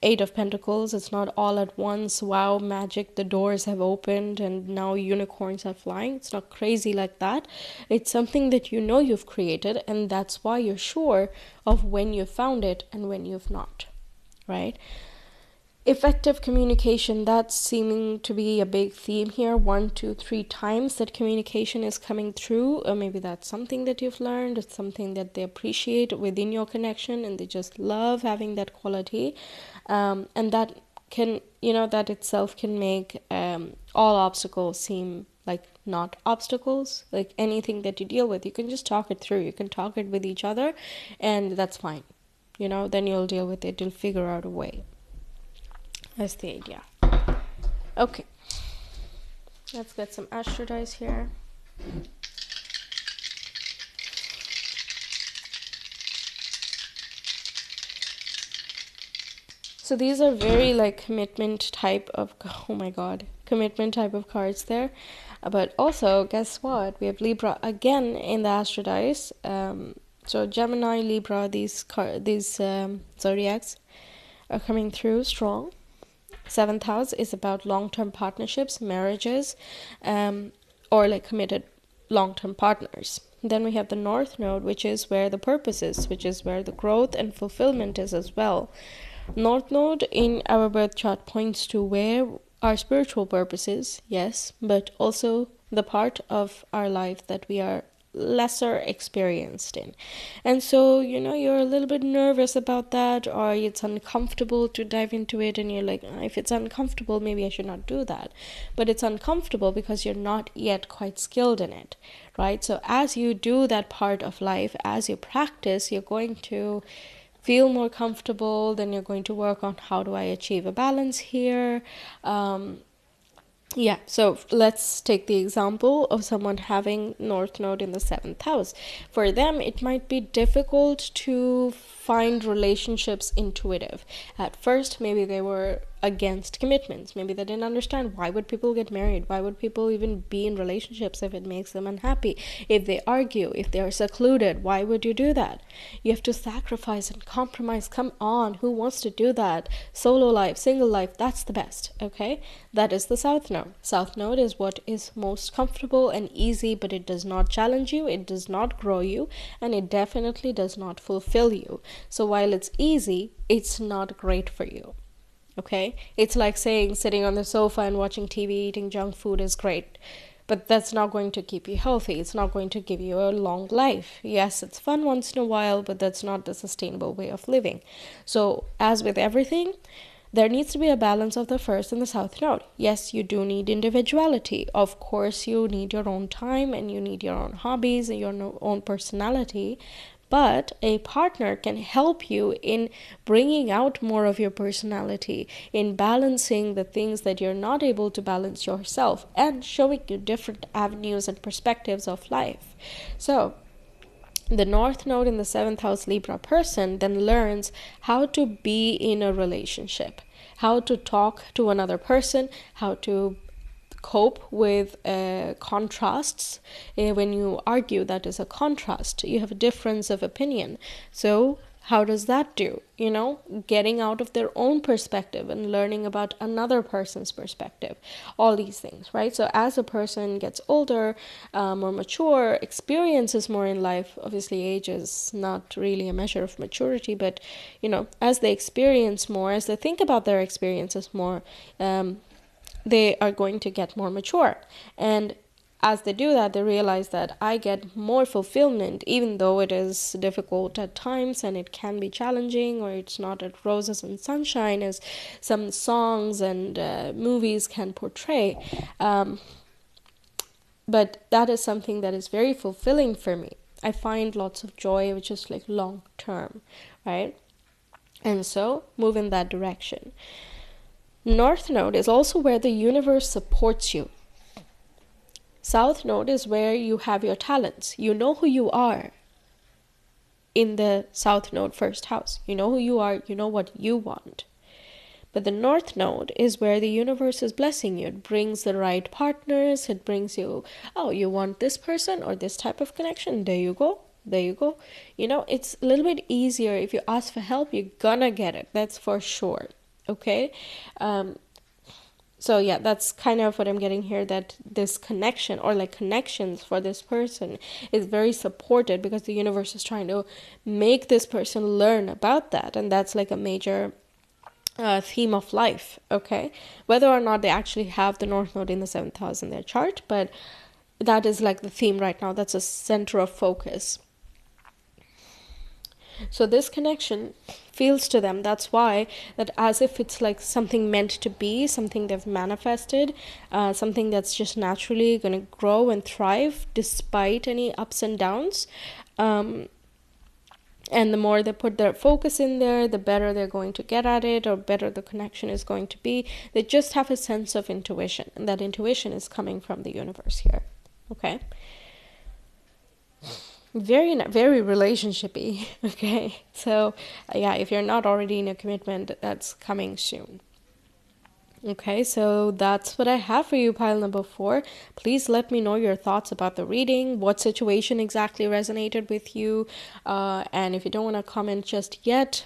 Eight of Pentacles. It's not all at once. Wow, magic, the doors have opened and now unicorns are flying. It's not crazy like that. It's something that you've created, and that's why you're sure of when you've found it and when you've not. Right? Effective communication, that's seeming to be a big theme here. 1, 2, 3 times that communication is coming through. Or maybe that's something that you've learned. It's something that they appreciate within your connection, and they just love having that quality. And that can, that itself can make all obstacles seem like not obstacles. Like anything that you deal with, you can just talk it through. You can talk it with each other, and that's fine. Then you'll deal with it. You'll figure out a way. That's the idea. Okay. Let's get some astro dice here. So these are very like commitment type of cards there. But also, guess what? We have Libra again in the astro dice. So Gemini, Libra, these zodiacs are coming through strong. 7th house is about long-term partnerships, marriages, or like committed long-term partners. Then we have the North Node, which is where the purpose is, which is where the growth and fulfillment is as well. North Node in our birth chart points to where our spiritual purpose is, yes, but also the part of our life that we are lesser experienced in. And so, you're a little bit nervous about that, or it's uncomfortable to dive into it, and you're like, if it's uncomfortable, maybe I should not do that. But it's uncomfortable because you're not yet quite skilled in it, right? So as you do that part of life, as you practice, you're going to feel more comfortable. Then you're going to work on, how do I achieve a balance here? So let's take the example of someone having North Node in the 7th house. For them, it might be difficult to find relationships intuitive. At first, maybe they were against commitments. Maybe they didn't understand, why would people get married? Why would people even be in relationships if it makes them unhappy? If they argue, if they are secluded, why would you do that? You have to sacrifice and compromise. Come on, who wants to do that? Solo life, single life, that's the best, okay? That is the South Node. South Node is what is most comfortable and easy, but it does not challenge you, it does not grow you, and it definitely does not fulfill you. So while it's easy, it's not great for you. Okay? It's like saying sitting on the sofa and watching TV, eating junk food is great. But that's not going to keep you healthy. It's not going to give you a long life. Yes, it's fun once in a while, but that's not the sustainable way of living. So as with everything, there needs to be a balance of the first and the South Node. Yes, you do need individuality. Of course, you need your own time, and you need your own hobbies and your own personality. But a partner can help you in bringing out more of your personality, in balancing the things that you're not able to balance yourself, and showing you different avenues and perspectives of life. So The North Node in the 7th house Libra person then learns how to be in a relationship, how to talk to another person, how to cope with contrasts. When you argue, that is a contrast. You have a difference of opinion. So how does that do? Getting out of their own perspective and learning about another person's perspective. All these things, right? So as a person gets older, more mature, experiences more in life, obviously age is not really a measure of maturity, but, as they experience more, as they think about their experiences more, they are going to get more mature. And as they do that, they realize that I get more fulfillment, even though it is difficult at times and it can be challenging, or it's not at roses and sunshine as some songs and movies can portray. But that is something that is very fulfilling for me. I find lots of joy, which is like long term, right? And so move in that direction. North Node is also where the universe supports you. South Node is where you have your talents. You know who you are in the South Node first house. You know who you are. You know what you want. But the North Node is where the universe is blessing you. It brings the right partners. It brings you, oh, you want this person or this type of connection. There you go. There you go. It's a little bit easier. If you ask for help, you're gonna get it. That's for sure. Okay? So yeah, that's kind of what I'm getting here, that this connection, or like connections for this person, is very supported because the universe is trying to make this person learn about that. And that's like a major theme of life, okay? Whether or not they actually have the North Node in the 7th house in their chart, but that is like the theme right now. That's a center of focus. So this connection feels to them, that's why, that as if it's like something meant to be, something they've manifested, something that's just naturally going to grow and thrive despite any ups and downs. And the more they put their focus in there, the better they're going to get at it, or better the connection is going to be. They just have a sense of intuition, and that intuition is coming from the universe here. Okay? Very relationshipy. Okay, so yeah, if you're not already in a commitment, that's coming soon. Okay, so that's what I have for you, pile number 4. Please let me know your thoughts about the reading, what situation exactly resonated with you, and if you don't want to comment just yet,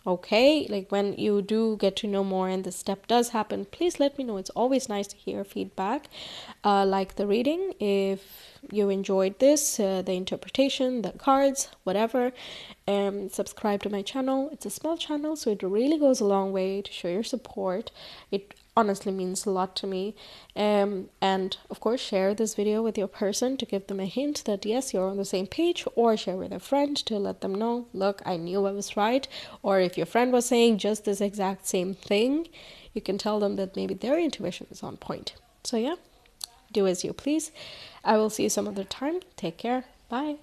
okay, like when you do get to know more and the step does happen, please let me know. It's always nice to hear feedback. Like the reading, if you enjoyed this, the interpretation, the cards, whatever, subscribe to my channel. It's a small channel, so it really goes a long way to show your support. It honestly means a lot to me. And of course, share this video with your person to give them a hint that yes, you're on the same page, or share with a friend to let them know, look, I knew I was right. Or if your friend was saying just this exact same thing, you can tell them that maybe their intuition is on point. So yeah, do as you please. I will see you some other time. Take care. Bye.